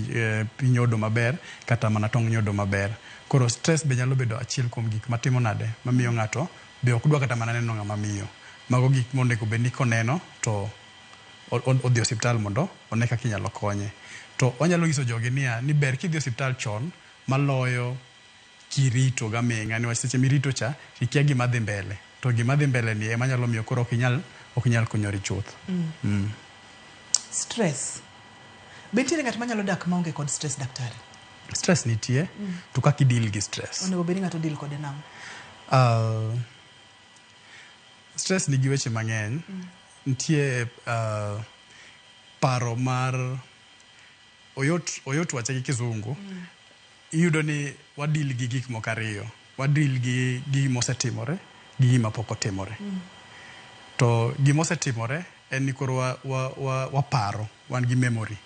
nyodo maber kata mana tong' nyodo maber. Koro stress be nyalo bedo achiel kuom gik matimo nade mamiyo ng'ato be ok dwa kata mana neno ng'ama miyo. Mago gik monego bed ni koneno to odhi osiptal mondo one kaka inyalo konye. To onyalo nyiso jogi ni ber kidhi osiptal chon maloyo kirito gaming'a, niwach seche mirito cha ikia gima dhi mbele, to gima dhi mbele ni ema nyalo miyo koro ok inyal konyori chuth. Stress. Bentiere ng'at manyalo dak maonge kod stress, daktari? Stress nitie, to kaka idil gi stress. Onego bed ni ng'ato deal kode nang'o? Stress nigi weche mang'eny. Nitie paro mar oyot wache gi kizungu. Iyudo ni wadil gi gik moko ariyo. Wadil gi gima osetimore gi gima pok otimore. To gima osetimore en ni koro waparo, wan gi memory.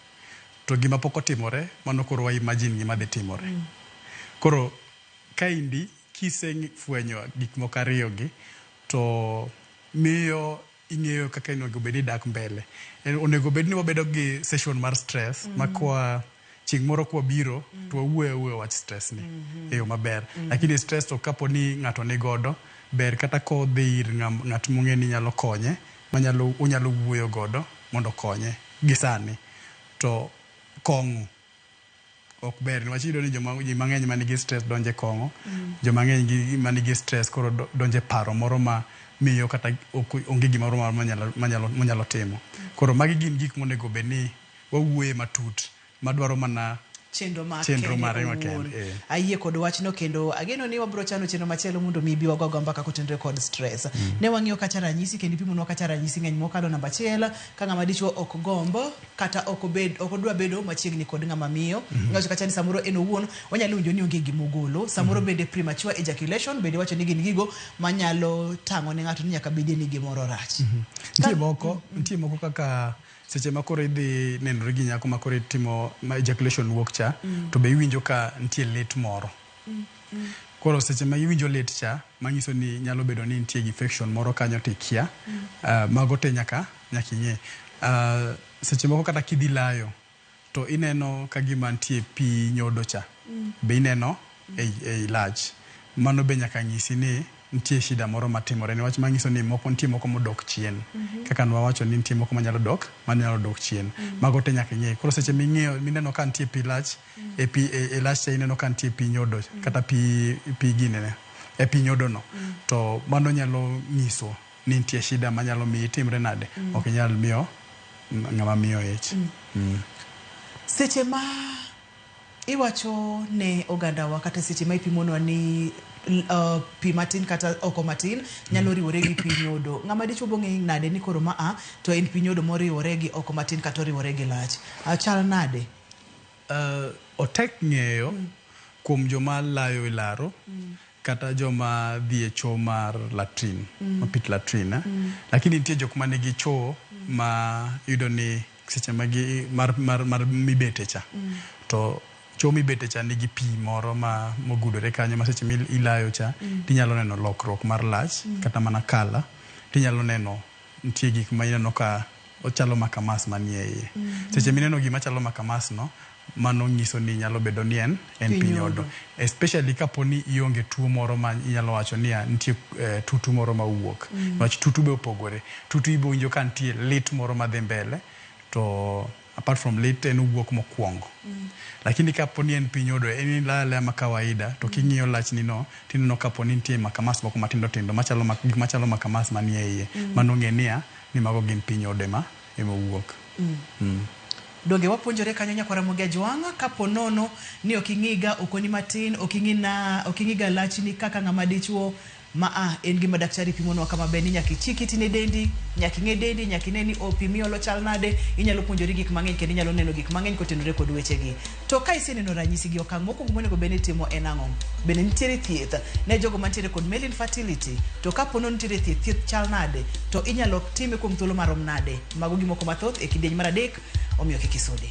to gima pok otimore mano koro wa imagine gima dhi timore. Koro kaindi kisefwenyo gik moko ariyogi to miyo ing'eyo kaka onego bed ni dak mbele. Onego bed ni wabedo gi session mar stress makwa chieng' moro kwa biro to wawuoyo wach stress ni e yo maber. Lakini stress to kapo ni ng'ato ni godo ber kata kodhi ir ng'at mong'e ni nyalo konye onyalo wuoyo godo mondo konye gi sani. To kong'o ok ber niwach iyudo ni ji mang'eny manigi stress donje kong'o. Joma ng'eny manigi stress koro donje paro moro ma miyo kata onge gimoro manyalo timo. Koro magi gin gik monego bed ni wawuoye matut madwaro mana chenro mare makende. Ayie kod wachno kendo ageno ni wabro chano chenro machielo mondo mi bi wagogo mbaka kotenre kod stress. Ne wang'iyo kacha ranyisi kendo ipimonwa kacha ranyisi ng'eny mokalo namba achiel ka ng'ama dichuo ok gombo kata ok odwa bedo machiegni kod ng'ama miyo. Ng'ato kacha ni samoro en owuon onyalo winjo ni onge gimogolo. Samoro bende premature ejaculation bende wacho ni gin gigo manyalo tang'o ne ng'ato ni nyaka bedie ni gimoro rach. Nitie moko kaka seche ma koro idhi nenore gi nyako ma koro itimo ma ejaculation wuok cha to be iwinjo ka nitie lit moro. Koro seche ma iwinjo lit cha manyiso ni nyalo bedo ni nitie infection moro kanyo tikia mago te nyaka ing'e. Seche moko kata kidhi layo to ineno ka gima nitie pi nyodo cha be ineno ei lach. Mano be nyaka nyisi ni nitie shida moro matimore niwach manyiso ni nitie moko modok chien. Kaka nwawacho ni nitie moko manyalo dok chien. Mago te nyaka ing'e. Koro seche mineno ka nitie pi lach e lach cha ineno ka nitie pi nyodo kata pi ginene e pi nyodo no to mano nyalo nyiso ni nitie shida manyalo miyi timre nade. Ok inyal miyo ng'ama miyo ich. Seche ma iwacho ne oganda wa kata seche ma ipimonwa ni pi matin kata oko matin nyalo riwore gi pi nyodo. Ng'ama dichuo bong'e nade ni koro to en pi nyodo moriwore gi oko matin kata oriwore gi lach. Chal nade? Otek ng'eyo kuom joma layo ilaro kata joma dhi e cho mar latrin, pit latrin. Lakini nitie jok ma nigi cho ma yudo ni seche magi mar mibete cha. To cho mibete cha nigi pi moro mogudore kanyo ma seche ilayo cha tinyalo neno lokruok mar lach kata mana kala. Tinyalo neno nitie gik ma ineno ka ochalo makamas manie iye. Seche mineno gima chalo makamas no mano nyiso ni nyalo bedo ni en pi nyodo. Especially kapo ni ionge tuo moro ma inyalo wacho ni nitie tutu moro ma wuok. Wach tutu be opogore. Tutu ibo winjo ka nitie lit moro ma dhi mbele to apart from lit en wuok mokwongo. Lakini kapo ni en pi nyodo en lala ma kawaida to king'iyo lach ni no tineno kapo ni nitie makamas moko matindo tindo machalo makamas manie iye. Mano ng'e ni mago gin pi nyodo ema wuok. Donge wapuonjore kanyo nyaka Ramogi Ajwang' kapo nono ni oking'iga okoni matin oking'iga lachni kaka ng'ama dichuo en gima daktari pimonwa kama be ni nyaka ichikiti ne dendi nyaka ing'e dendi nyaka ine ni pi miolo chal nade. Inyalo puonjori gik mang'eny kendo inyalo neno gik mang'eny kotenore kod wechegi. To ka iseneno ranyisi gi okang' mokwongo monego bed ni timo en ang'o? Bende nitiere thieth ne jogo mantiere kod male infertility? To kapo nono nitiere thieth chal nade? To inyalo time kuom thuolo marom nade? Mago gimoko mathoth e kidieny mar adek omiyo kik isudi.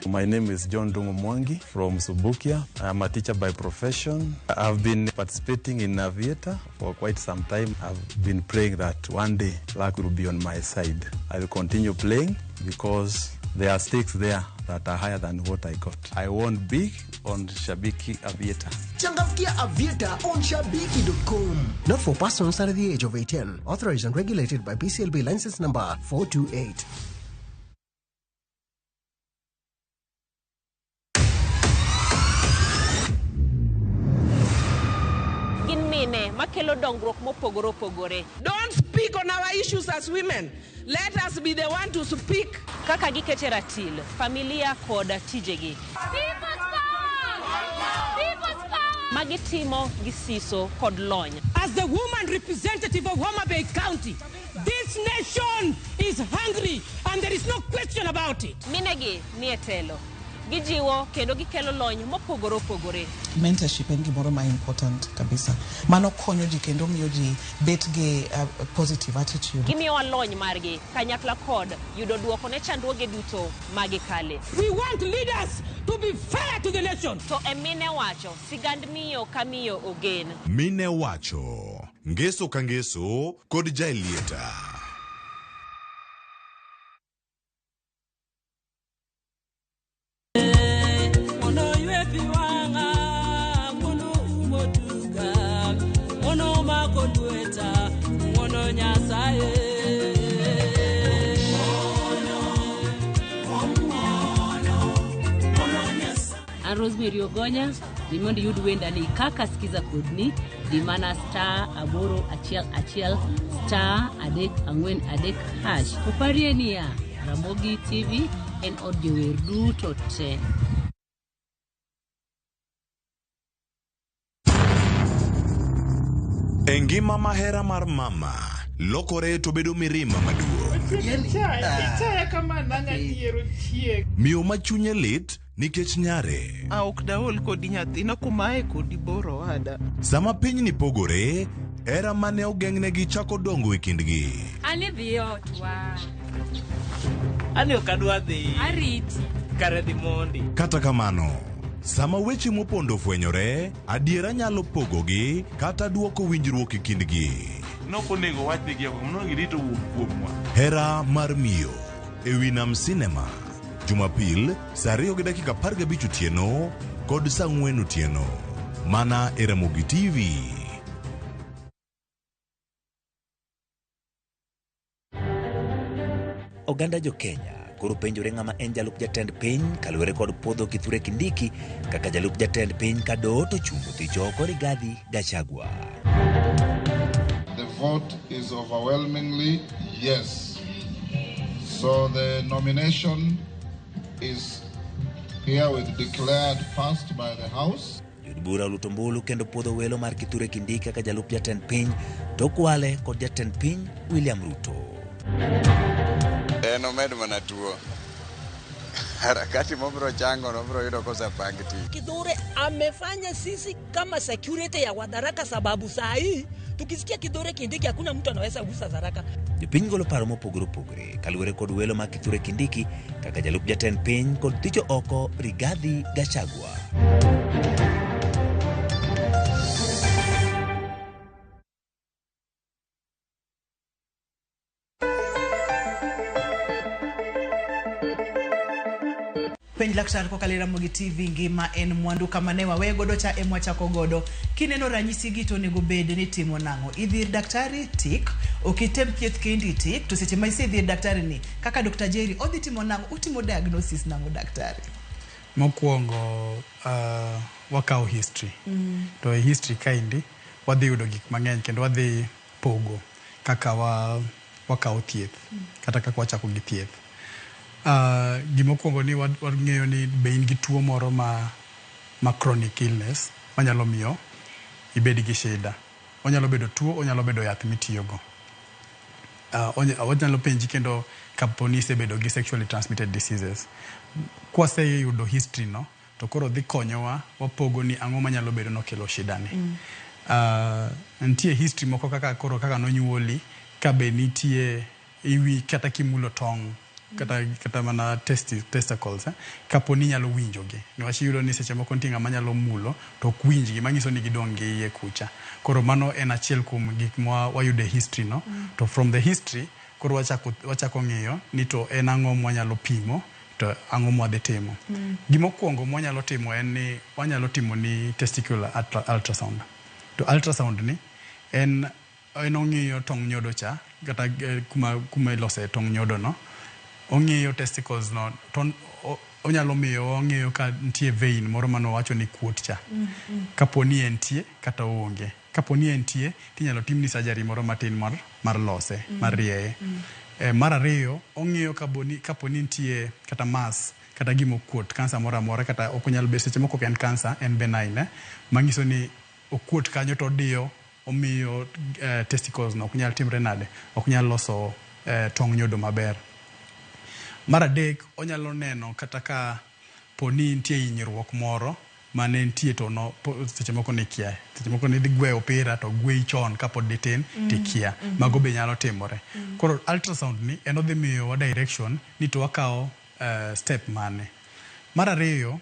My name is John Dungu Mwangi from Subukia. I'm a teacher by profession. I've been participating in Aviator for quite some time. I've been praying that one day luck will be on my side. I will continue playing because there are stakes there that are higher than what I got. I won big on Shabiki Aviator. Changamkia Aviator on Shabiki.com. Not for persons under the age of 18. Authorized and regulated by BCLB license number 428. Don't speak on our issues as women. Let us be the one to speak. Kaka gikete ratil, familia koda tijegi. Magitimo gisiso kod lony. As the woman representative of Homa Bay County, this nation is hungry and there is no question about it. Minegi nietelo. gijiwo kendo gikelo lony mopogore opogore. Mentorship en gimoro ma important kabisa. Mano konyo ji kendo miyo ji bet gi positive attitude. Gimiyo lony margi kanyakla kod yudo duoko ne chandruoge duto magikale. We want leaders to be fair to the nation. To emine wacho sigand miyo kamiyo ogen. Mine wacho ngeso ka ngeso kod jailieta. Rosemary Ogonya, Dimondi yud wenda ni kaka sikiza kodni, dimana star aboro achiel star adek angwen adek hash. Uparie niya, Ramogi TV en audio wer duto te. Engima mahera mar mama lokore to bedo mirima maduong'. Ichaya kama nanga diero chiek. Miyo machunye lit nikech nyare. Ok daol kodi nyathina kumae kodi boro wada. Sama piny ni pogore, hera mane ogeng'negi chako dongo e kindgi. Ani dhiyo twa. Ani okadwa dhi. Ariti. Kare dhi mondi. Kata kamano, sama weche mopondo fwenyore, adiera nyalo pogogi kata duoko winjruok e kindgi. Nokonego wachgi mondo girito kuomwa. Hera mar miyo e wi Nam Cinema. Jumapil, saa 2:15 otieno kod saa 4 otieno. Mana e Ramogi TV. Oganda jo Kenya koro penjore ng'ama en jalup jatend piny kaluwore kod puodho Kithure Kindiki kaka jalup jatend piny kado to chungo thicho kod Rigathi Gachagua. The vote is overwhelmingly yes. So the nomination is herewith declared passed by the House. Jod bura Lutombulu kendo puodho welo mar Kithure Kindiki kaka jalup jatend piny to kwale kod jatend piny William Ruto. Omedo mana tuo. Harakati mobro chango nobro yudo kosa pangiti. Kithure amefanya sisi kama security ya wadaraka, sababu saa hii tukisikia Kithure Kindiki hakuna mtu anaweza gusa zaraka. Jopiny golo paro mopogore opogore kaluwore kod welo mag Kithure Kindiki kaka jalup jatend piny kod thicho oko Rigathi Gachagua. Penj Laktar kokalo Ramogi TV ngima en mwandu kama ne wawe godo cha emwa chako godo. Kineno ranyisi gi to nego bed ni timo nango. Idhir daktari tik, okitem thieth kendi tik, to seche ma isedhir daktari ni kaka Dr. Jerry odhi timo nango, utimo diagnosis nango daktari. Mokwongo wakao history. To history kaindi wadhi yudo gik mang'eny kendo wadhi pogo kaka wakao thieth kata kaka wachako gi thieth. Gimokwongo ni wang'eyo ni be in gi tuo moro ma chronic illness manyalo miyo ibed gi shida. Onyalo bedo tuo, onyalo bedo yath mitiyogo. Onyalo penji kendo kaponi isebedo gi sexually transmitted diseases. Kwase yudo history no, to koro dhi konyowa wapogo ni ang'o manyalo bedo nokelo shida ni. Ntie history moko kaka nonyuoli, ka be nitie iwi kata kimulo tong' kata mana testicles kaponi nyalo winjogi. Niwach yudo ni seche moko nitie ng'ama nyalo mulo to ok winjgi, manyiso ni gidong' gi iye kucha. Koro mano en achiel kuom gik ma wayudo e history no. To from the history koro wachako ng'iyo ni to en ang'o mwanyalo pimo to ang'o mwadhi timo. Gimokwongo mwanyalo timo en ni wanyalo timo ni testicular ultrasound. To ultrasound ni en ong'iyo tong' nyodo cha kata kuma ilose tong' nyodo no. Ong'iyo testicles no, onyalo miyo ong'iyo ka nitie vein moro mano wacho ni kuot cha. Kaponi entie kata onge. Kaponi entie, tinyalo timni surgery moro matin mar lose, mar rieye. Mar ariyo, ong'iyo kaponi nitie kata mass, kata gimo kuot, kansa moro amora, kata ok onyalo bedo seche moko en kansa, en benign. Manyiso ni okuot kanyo to odiyo, omiyo testicles no ok nyal timre nade, ok nyal loso tong' nyodo maber. Mar adek, onyalo neno kata ka poni nitie hinyruok moro mane nitie to no seche moko ne kia seche moko ne gwe opera to gwe chon kapod ditin tikia mago be nyalo timore koro ultrasound ni en odhi miyo wa direction ni to wakao step mane mar ariyo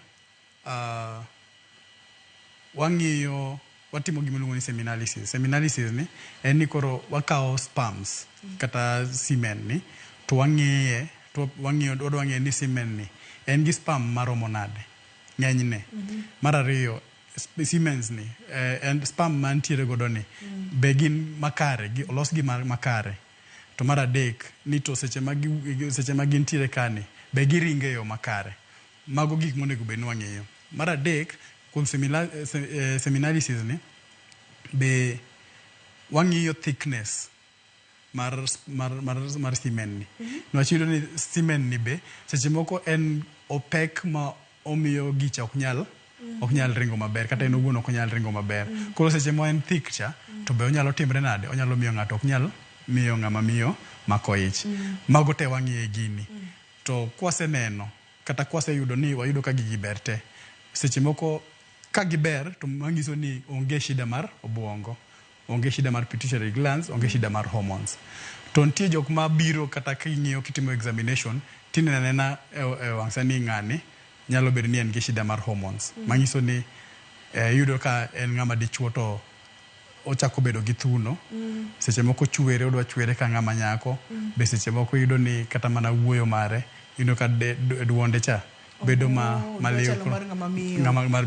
wang'iyo watimo gimiluongo ni seminalisis ni en ni koro wakao sperms kata semen ni to wang'iye to wang'iyo ni semen ni en gi sperm maromo nade ng'enyne mar ariyo Siemens ni and sperm mantiere godo ni be gin makare olos gi makare to mar adek ni to seche magin tiere kani be giringe yo makare mago gik monego be nwang'eyo mar adek kuom seminalisis ni be wang'iyo thickness mar semen ni nwachiro ni semen ni be seche moko en opek ma omiyo gicha ok nyal ringo maber kata en owuon ok nyal ringo maber koro seche mo en thick cha to be onyalo timre nade onyalo miyo ng'ato ok nyal miyo ng'ama miyo mako ich mago te wang'iye gini to kwaseneno kata kwaseyudo ni wayudo ka gigi ber te seche moko ka giber to mangiso ni onge shida mar obwongo onge shida mar pituitary glands onge shida mar hormones to nitie jok ma biro kata king'iyo kitimo examination tinenena wang' sani ng'ani nyalo bedo ni en gi shida mar hormones mangiso ni yudo ka en ng'ama dichuo to ochako bedo gi thuno seche moko chwere odwa chwere ka ng'ama nyako be seche moko yudo ni kata mana wuoyo mare yudo ka duonde cha bedo maliw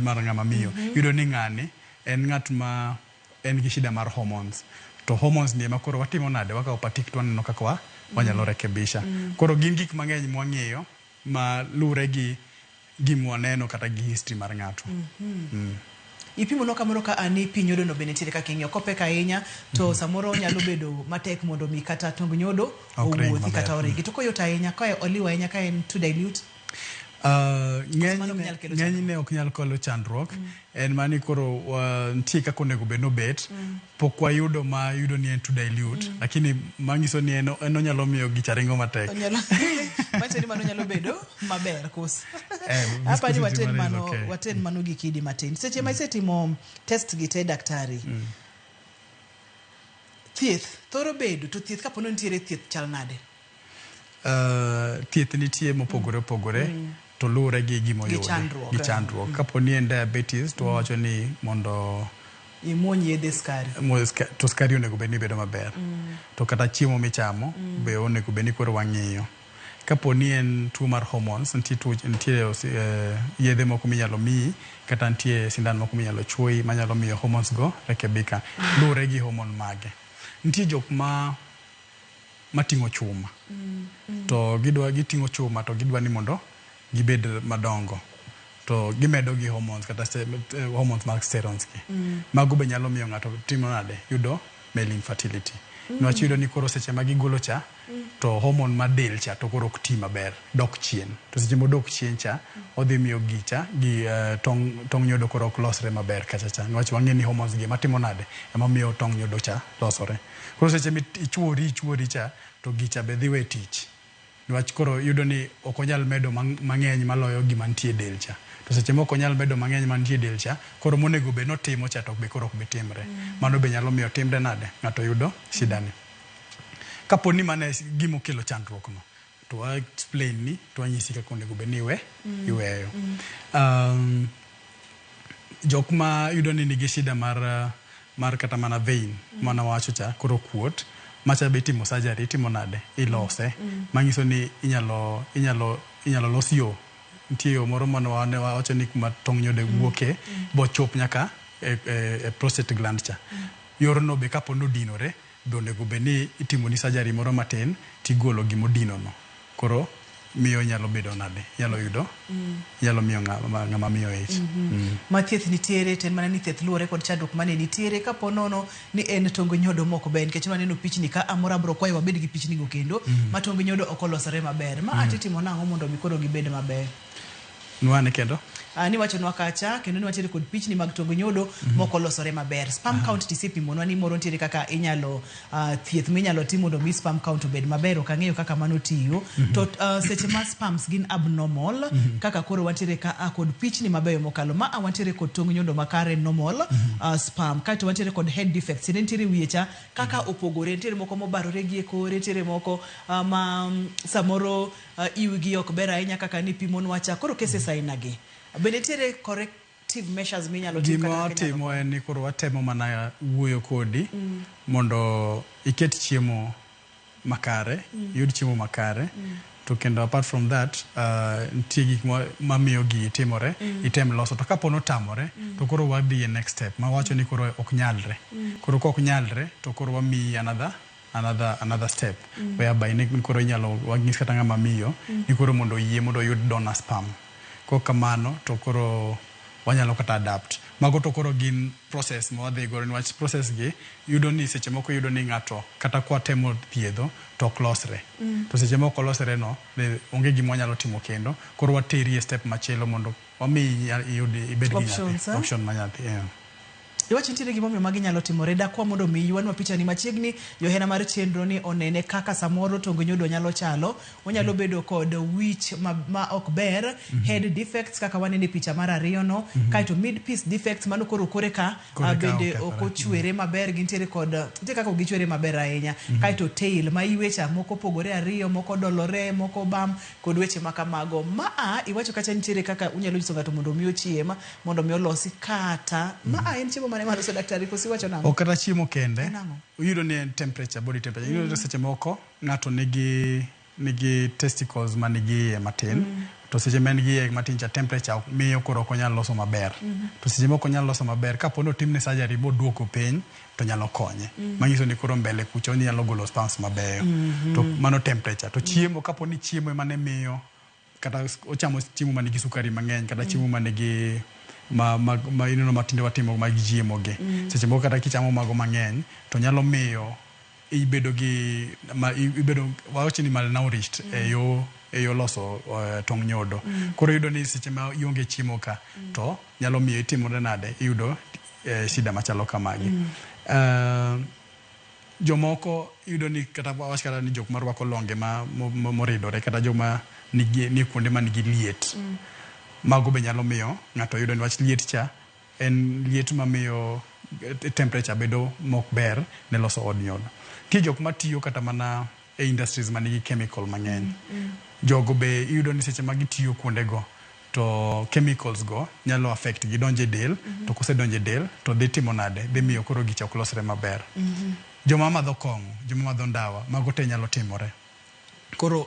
mar ng'ama miyo yudo ni ng'ani en ng'at ma en gi shida mar hormones to hormones ni ema koro watimo nade wakao patik to waneno kaka wanyalo rekebisha koro gin gik mang'eny mwang'eyo ma lure gi gimwaneno kata gi history mar ng'ato ipimo no kamoro ka ani pi nyodo no bende tiere kaka ing'iyo kopek ahinya to samoro nyalo bedo matek mondo mi kata tong nyodo owuothi kata origi to koyot ahinya ka oliwa ahinya ka en to dilute ng'enyne ok nyal kolo chandruok en mani koro nitie kaka onego bed nobet pok wayudo ma yudo ni en to dilute lakini mangiso ni en onyalo miyo gicha ringo matek manyiso ni mano nyalo bedo maber kos apani waten mano gi kidi matin seche ma isetimo test gi te daktari thieth thoro bedo to thieth kapono nitiere thieth chal nade thieth nitie mopogore opogore to lure gi gimoyude gi chandruok kapo ni en diabetes to wawacho ni mondo imuony yedhe skari to skari onego bed ni bedo maber to kata chiemo michamo be onego bed ni koro wang'iyo kapo ni en tuo mar hormones nitie yedhe moko minyalo miyi kata nitie sindan moko minyalo chuoyi manyalo miyo hormones go rekebika lure gi hormone mage nitie jok mating'o chuma to giting'o chuma to gidwa ni mondo gibed madongo to gimedo gi hormones kata hormones mag steroids gi mago be nyalo miyo ng'ato timo nade yudo male infertility nwach yudo ni koro seche ma gigolo cha to hormone ma del cha to koro ok ti maber dok chien to seche modok chien cha odhi miyo gicha gi tong nyodo koro ok losre maber kacha cha nwach wang'e ni hormones gi matimo nade ema miyo tong nyodo cha losore koro seche mi ichuori cha to gicha be dhi we tich nwach koro yudo ni ok onyal medo mang'eny maloyo gima nitie del cha to seche moko onyal medo mang'eny mantie del cha koro monego be notimo cha to be koro ok bi timre mano be nyalo miyo timre nade ng'ato yudo shida ni kapo ni mane gimo kelo chandruok no to wa explain ni to anyisi kaka onego be ni iweyo jok ma yudo ni nigi shida mar kata mana vein mana wacho cha koro kuot macha be timo surgery timo nade ilose mangiso ni inyalo los yo nitie yo moro mano wacho ni kuma tong nyodo wuoke bo chop nyaka e prostate gland cha yorno be kapo nodinore be onego be ni itimo ni surgery moro matin tigolo gimodino no koro miyo nyalo bedo nade nyalo miyo ng'ama miyo ich ma thieth nitiere ten mana ni thieth luore kod chandruok mane nitiere kapo nono ni en tong nyodo moko be nikech waneno pichni ka amora bro kwayo wabed gi pichni go kendo ma tong nyodo ok olosore maber ma atitimo nang'o mondo mi koro gibed maber nwane kendo ni wachonwa kacha kendo ni watiere kod pichni mag tongo nyodo moko losore maber. Sperm count tisipimonwa ni moro ntiere kaka inyalo thieth minyalo timo mondo mi sperm count obed maber. Ok ang'eyo kaka mano tiyo. To seche ma sperms gin abnormal kaka koro wantiere ka kod pichni mabeyo mokalo ma wantiere kod tongo nyodo makare normal sperm kaito wantiere kod head defects ntiere wiecha kaka opogore ntiere moko mobarore gi e kore ntiere moko ma samoro iwigi ok ber ahinya kaka ni pimonwa cha koro cases aina gi bende ntiere corrective measures minyalo timo kaka timo en ni koro watemo mana wuoyo kodi mondo iket chiemo makare yud chiemo makare to kendo apart from that nitie gik mamiyo gi timore item loso to kapo no tamore to koro wadhi e next step ma wacho ni koro ok nyalre koro kok nyalre to koro wami another step whereby ni koro inyalo wang'is kata ng'ama miyo ni koro mondo yie mondo yud donor sperm kok kamano to koro wanyalo kata adapt mago to koro gin process ma wadhi go niwach process gi yudo ni seche moko yudo ni ng'ato kata kwa temo thiedho to ok losre to seche moko losre no onge gima wanyalo timo kendo koro wateri e step machielo mondo wami yudi ibed gi nyathi option ma nyathi Iwacho ntiere gimomiyo magi nyalo timore dakwa mondo mi yuanwa picha ni machiegni johera mar chenro ni onene kaka samoro tongo nyodo nyalo chalo onyalo bedo kod wich ma ok ber head defects kaka wanene picha mar ariyo no kaito mid piece defects mano koro kore ka bende ok ochwere maber gintiere kod ntie kaka gichwere maber ahinya kaito tail ma iwecha moko pogore ariyo moko dolore moko bam kod weche makamago iwacho kacha ntiere kaka unyalo nyiso ng'ato mondo mi ochiema mondo mi olosi kata en chiemo mano so daktari kosiwacho nango okata chiemo kende uyudo ni temperature body temperature uyudo seche moko ng'ato nigi testicles manigi matin to seche men gi matin cha temperature miyo koro ok nyalo loso maber to seche moko nyalo loso maber kapo no timne surgery bo duoko piny to nyalo konye manyiso ni koro mbele kucho nyalo golo sperms mabeyo to mano temperature to chiemo kapo ni chiemo mane miyo kata ochamo chiemo manigi sukari mang'eny kata chiemo manigi ma inono matinde watimo mag jiemo ge seche moko kata kichamo mago mang'eny to nyalo miyo ibedo wacho ni malnourished e yo loso tong nyodo koro yudo ni seche ma ionge chiemo ka to nyalo miyo itimore nade iyudo shida machalo kamagi jomoko yudo ni kata wach kata ni jok marwako longe moridore kata joma ni kuonde ma nigi liet mago be nyalo miyo ng'ato yudo ni wach liet cha en liet mamiyo temperature bedo mok ber ne loso od nyodo ki jok matiyo kata mana e industries manigi chemical mang'eny jogo be yudo ni seche ma gitiyo kuonde go to chemicals go nyalo affect gi donje del to kose donje del to dhi timo nade dhi miyo koro gicha ok losre maber joma madho kong'o joma madho ndawa mago te nyalo timore koro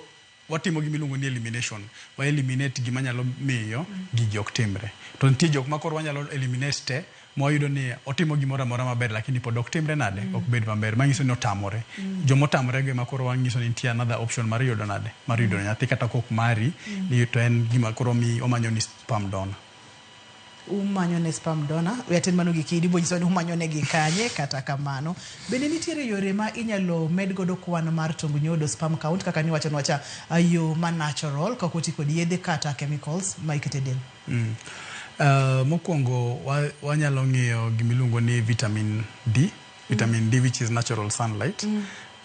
watimo gimiluongo ni elimination wa eliminate gima nyalo miyo gigi ok timre to nitie jok ma koro wanyalo eliminate te mwayudo ni otimo gimoro amora maber lakini pod ok timre nade ok bed maber manyiso ni otamore jomo tamore go ma koro wanyiso ni nitie another option mar yudo nade mar yudo nyathi kata kok mari ni to en gima koro mi omanyo ni sperm donor umanyo ne sperm donor yaten mano gikidi bonyiso ni umanyo ne gikanye kata kamano bende nitiere yore ma inyalo med godo kwan mar tongo nyodo sperm count kaka ni wacha yo ma natural ka koti kod yedhe kata chemicals ma ikete del mokwongo wanyalo ng'iyo gimiluongo ni vitamin D which is natural sunlight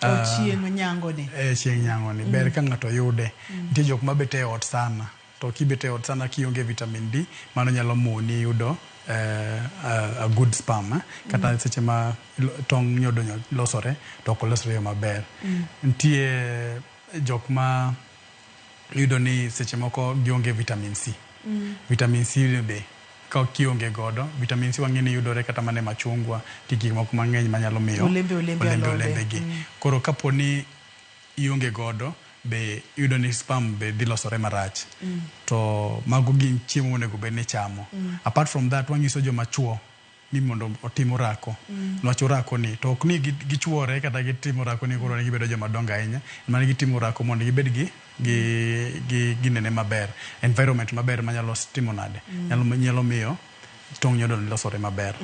chieng' nyango ni chieng' nyango ni ber ka ng'ato yude nitie jok mabete ot sana to kibete ot sana kionge vitamin D mano nyalo moni yudo a good sperm kata seche ma tong nyodo losore to ok losre maber nitie jok ma yudo ni seche moko gionge vitamin C vitamin C be ka kionge godo vitamin C wang'eni yudore kata mane machungwa gik moko mang'eny manyalo miyo olembe gi koro kapo ni ionge godo be yudo ni sperm be dhi losore marach to mago gin chiemo monego bed ni chamo apart from that wang'iso joma chuo ni mondo otim orako nwach orako ni to ok ni gichuore kata gitimo orako ni koro gibedo joma dongo ahinya mane gitimo orako mondo gibed gi nene maber environment maber manyalo timo nade nyalo miyo tong' nyodo ni losore maber.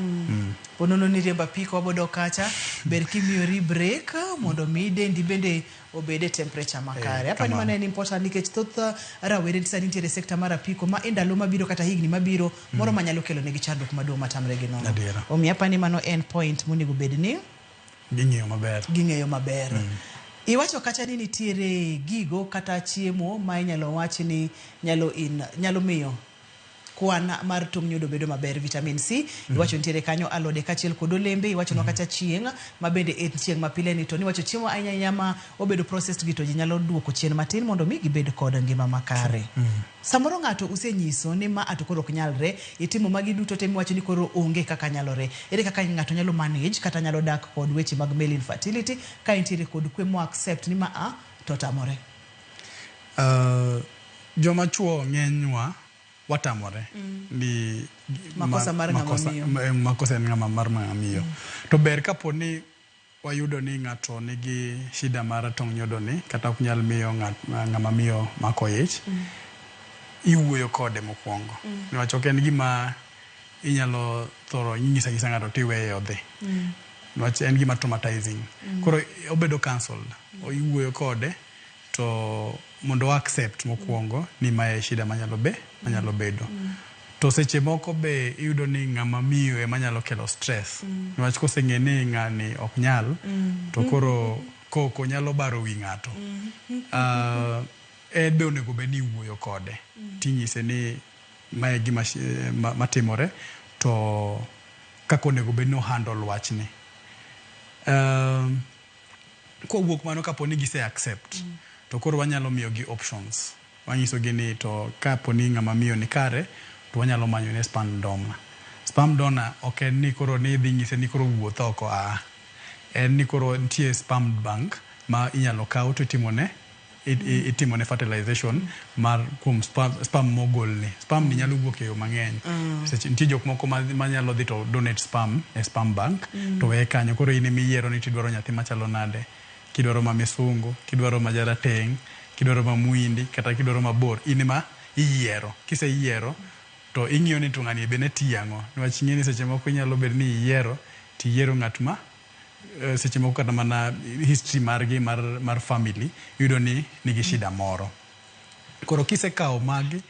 Ponono ni riemba piko wabodo kacha ber kimiori break mondo mi dendi bende obede temperature makare. Hapa ni maana ni important nikech thoth rawere sani nitiere sekta mar apiko ma endalo mabiro kata higni mabiro moro manyalo kelo negi chandruok maduong' matamre gi nono. Omiyo hapa ni mano end point monego bedni ging'eyo maber. Iwacho kacha ni nitiere gigo kata chiemo ma inyalo wach ni nyalo miyo kwan mar tong' nyodo bedo maber. Vitamin C iwacho nitiere kanyo, alode kachiel kod olembe, iwacho no kacha chieng' ma bende en chieng' mapile ni to niwacho chiemo ahinya ma obedo processed gi to ji nyalo duoko chien matin mondo mi gibed kod ngima makare. Samoro ng'ato usenyiso ni ma ato koro ok nyalre, itimo magi duto te miwacho ni koro onge kaka nyalore. Ere kaka ng'ato nyalo manage kata nyalo dak kod weche mag male infertility ka intiere kod kwe mo accept ni ma to tamore? Joma chuo ng'enywa watamore ni makosa mar ng'ama mar ng'amiyo. To ber kapo ni wayudo ni ng'ato nigi shida mar tong' nyodo ni kata ok nyal miyo ng'ama miyo mako ich, iwuoyo kode mokwongo. Niwacho ok en gima inyalo thoro nyisa ng'ato tiweye odhi. Niwacho en gima traumatizing. Koro obedo cancelled. Iwuoyo kode to mondo accept mokwongo ni mae shida manyalo bedo. To seche moko be iyudo ni ng'ama miyo ema nyalo kelo stress. Niwach koseng'e ni ng'ani ok nyal to koro koko nyalo baro wi ng'ato. Be onego bed ni iwuoyo kode tinyise ni mae gima matimore to kaka onego bed ni handle wachni. Kowuok mano kapo ni gise accept to koro wanyalo miyo gi options. Wanyiso gi ni to kapo ni ng'ama miyo ni kare to wanyalo manyo ne sperm donor. Sperm donor ok en ni koro ni dhi nyise ni koro wuoth oko. En ni koro nitie sperm bank ma inyalo kaw to itimone fertilization mar kuom sperm mogol ni. Sperm ni nyalo wuok e yo mang'eny. Nitie jok moko manyalo dhi to donate sperm e sperm bank to weye kanyo. Koro in imiyiero ni tidwaro nyathi machalo nade. Kidwaro ma misungu, kidwaro ma jarateng', kidwaro ma muindi, kata kidwaro mabor, in ma iyiero. Kise yiero, to ing'iyo ni to ng'ani bende tiang'o. Niwach ing'e ni seche moko inyalo bed ni iyiero, tiyiero ng'at ma seche moko kata mana history margi mar family, yudo ni nigi shida moro. Koro kise kawo magi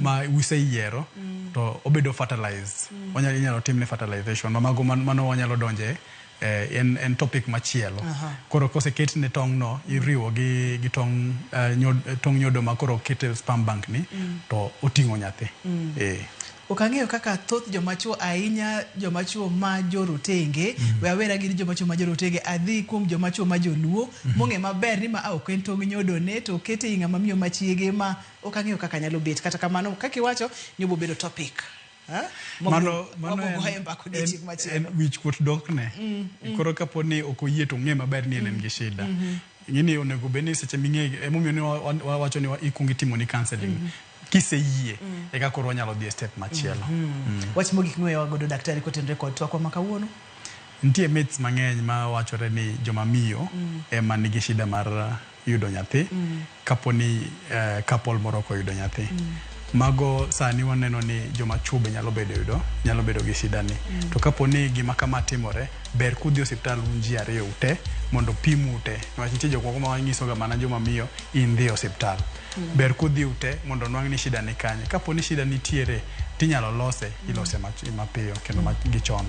ma useyiero, to obedo fertilized. Inyalo timne fertilization. Mago mano wanyalo donje en topic machielo. Koro koseket ne tong' no iriwo gi tong' nyodo ma koro kete sperm bank ni to oting'o nyathi. Okang'eyo kaka thoth jomachuo ahinya jomachuo ma jorotenge wawera gi jomachuo ma jorotenge adhi kuom jomachuo ma joluo mong'e maber ni ma ok en tong' nyodo ne to kete ng'ama miyo machiege ma okang'eyo kaka nyalo bet. Kata kamano kaka iwacho ni obo bedo topic. Mano en wich kuot dok ne. Koro kapo ni ok oyie to ng'e maber ni en gi shida. Ng'ini onego bed ni seche ming'e emomiyo ni wawacho ni ikwongi timo ni counseling. Kise yie eka koro wanyalo dhi step machielo. Wach mogik miweyo godo daktari kotenre kod twakwa ma kawuono? Nitie myths mang'eny ma wachore ni joma miyo ema nigi shida mar yudo nyathi kapo ni couple moro koyudo nyathi. Mago sani waneno ni joma chuo be nyalo bedo gi shida ni. To kapo ni gima kama timore, ber kudhi osiptal unji ariyo ute mondo pimu ute. Niwach nitie jok moko ma wanyiso ga mana joma miyo in dhi osiptal. Ber kudhi ute mondo nwang' ni shida ni kanye. Kapo ni shida nitiere tinyalo ilose mapiyo kendo gichon.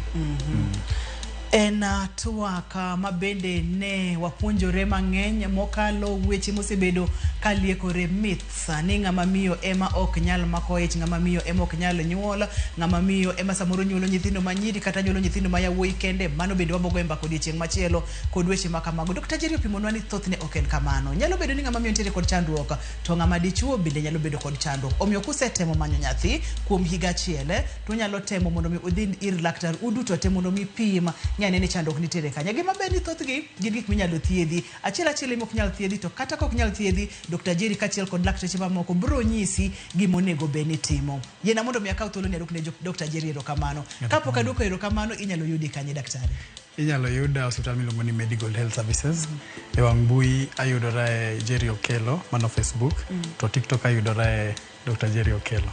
En twak mabende ne wapuonjore mang'eny mokalo weche mosebedo kaliekore myths ni ng'ama miyo ema ok nyal mako ich, ng'ama miyo ema ok nyal nyuol, ng'ama miyo ema samoro nyuolo nyithindo manyiri kata nyuolo nyithindo ma yawuoyi kende. Mano bende wabogo e mbaka odiechieng' machielo kod weche makamago. Dr. Jerry opimonwa ni thothne ok en kamano. Nyalo bedo ni ng'ama miyo nitiere kod chandruok to ng'ama dichuo bende nyalo bedo kod chandruok. Omiyo kusetemo manyo nyathi kuom higa achiel to nyalo temo mondo mi udhi ir laktar uduto te mondo mi pim ng'ane ni chandruok nitiere kanye. Gima ber ni thothgi gin gik minyalo thiedhi. Achiel mok nyal thiedhi to kata kok nyal thiedhi Dr. Jerry kachiel kod lakteche mamoko biro nyisi gima onego bed ni timo. Yena mondo mi akaw thuolo ni adwok ne Dr. Jerry erokamano. Kapok adwoko erokamano inyalo yudi kanye daktari? Inyalo yuda hospital miluongo ni Medical Health Services. E wang' mbui ayudora e Jerry Okelo, mano Facebook, to TikTok ayudora e Dr. Jerry Okelo.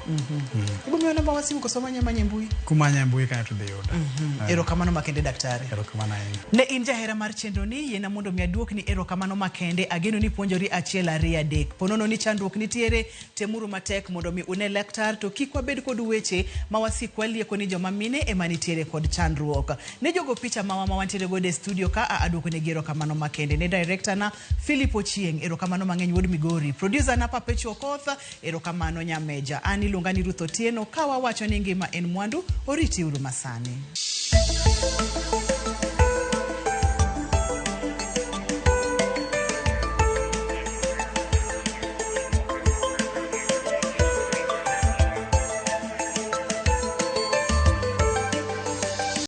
Ibo miyo namba wasimu koso manye mbui. Kumanya mbui kanyo to dhi yuda. Erokamano makende daktari. Erokamano ahinya. Ne in jahera mar chenro ni yena mondo mi aduok ni erokamano makende, ageno ni puonjori achiel ariyo adek. Ponono ni chandruok nitiere, temuru matek mondo mi une laktar, to kik wabed kod weche ma wasik walieko ni joma mine ema nitiere kod chandruok. Ne jogo picha ma wantiere go e studio ka aduoko ne erokamano makende. Ne director na Philip Ochieng, erokamano mang'eny wuod Migori. Producer na Papecho Kotha, erokamano nyameja. Ani luonga ni Ruth Otieno, ka wawacho ni ngima en mwandu, oriti uru masani.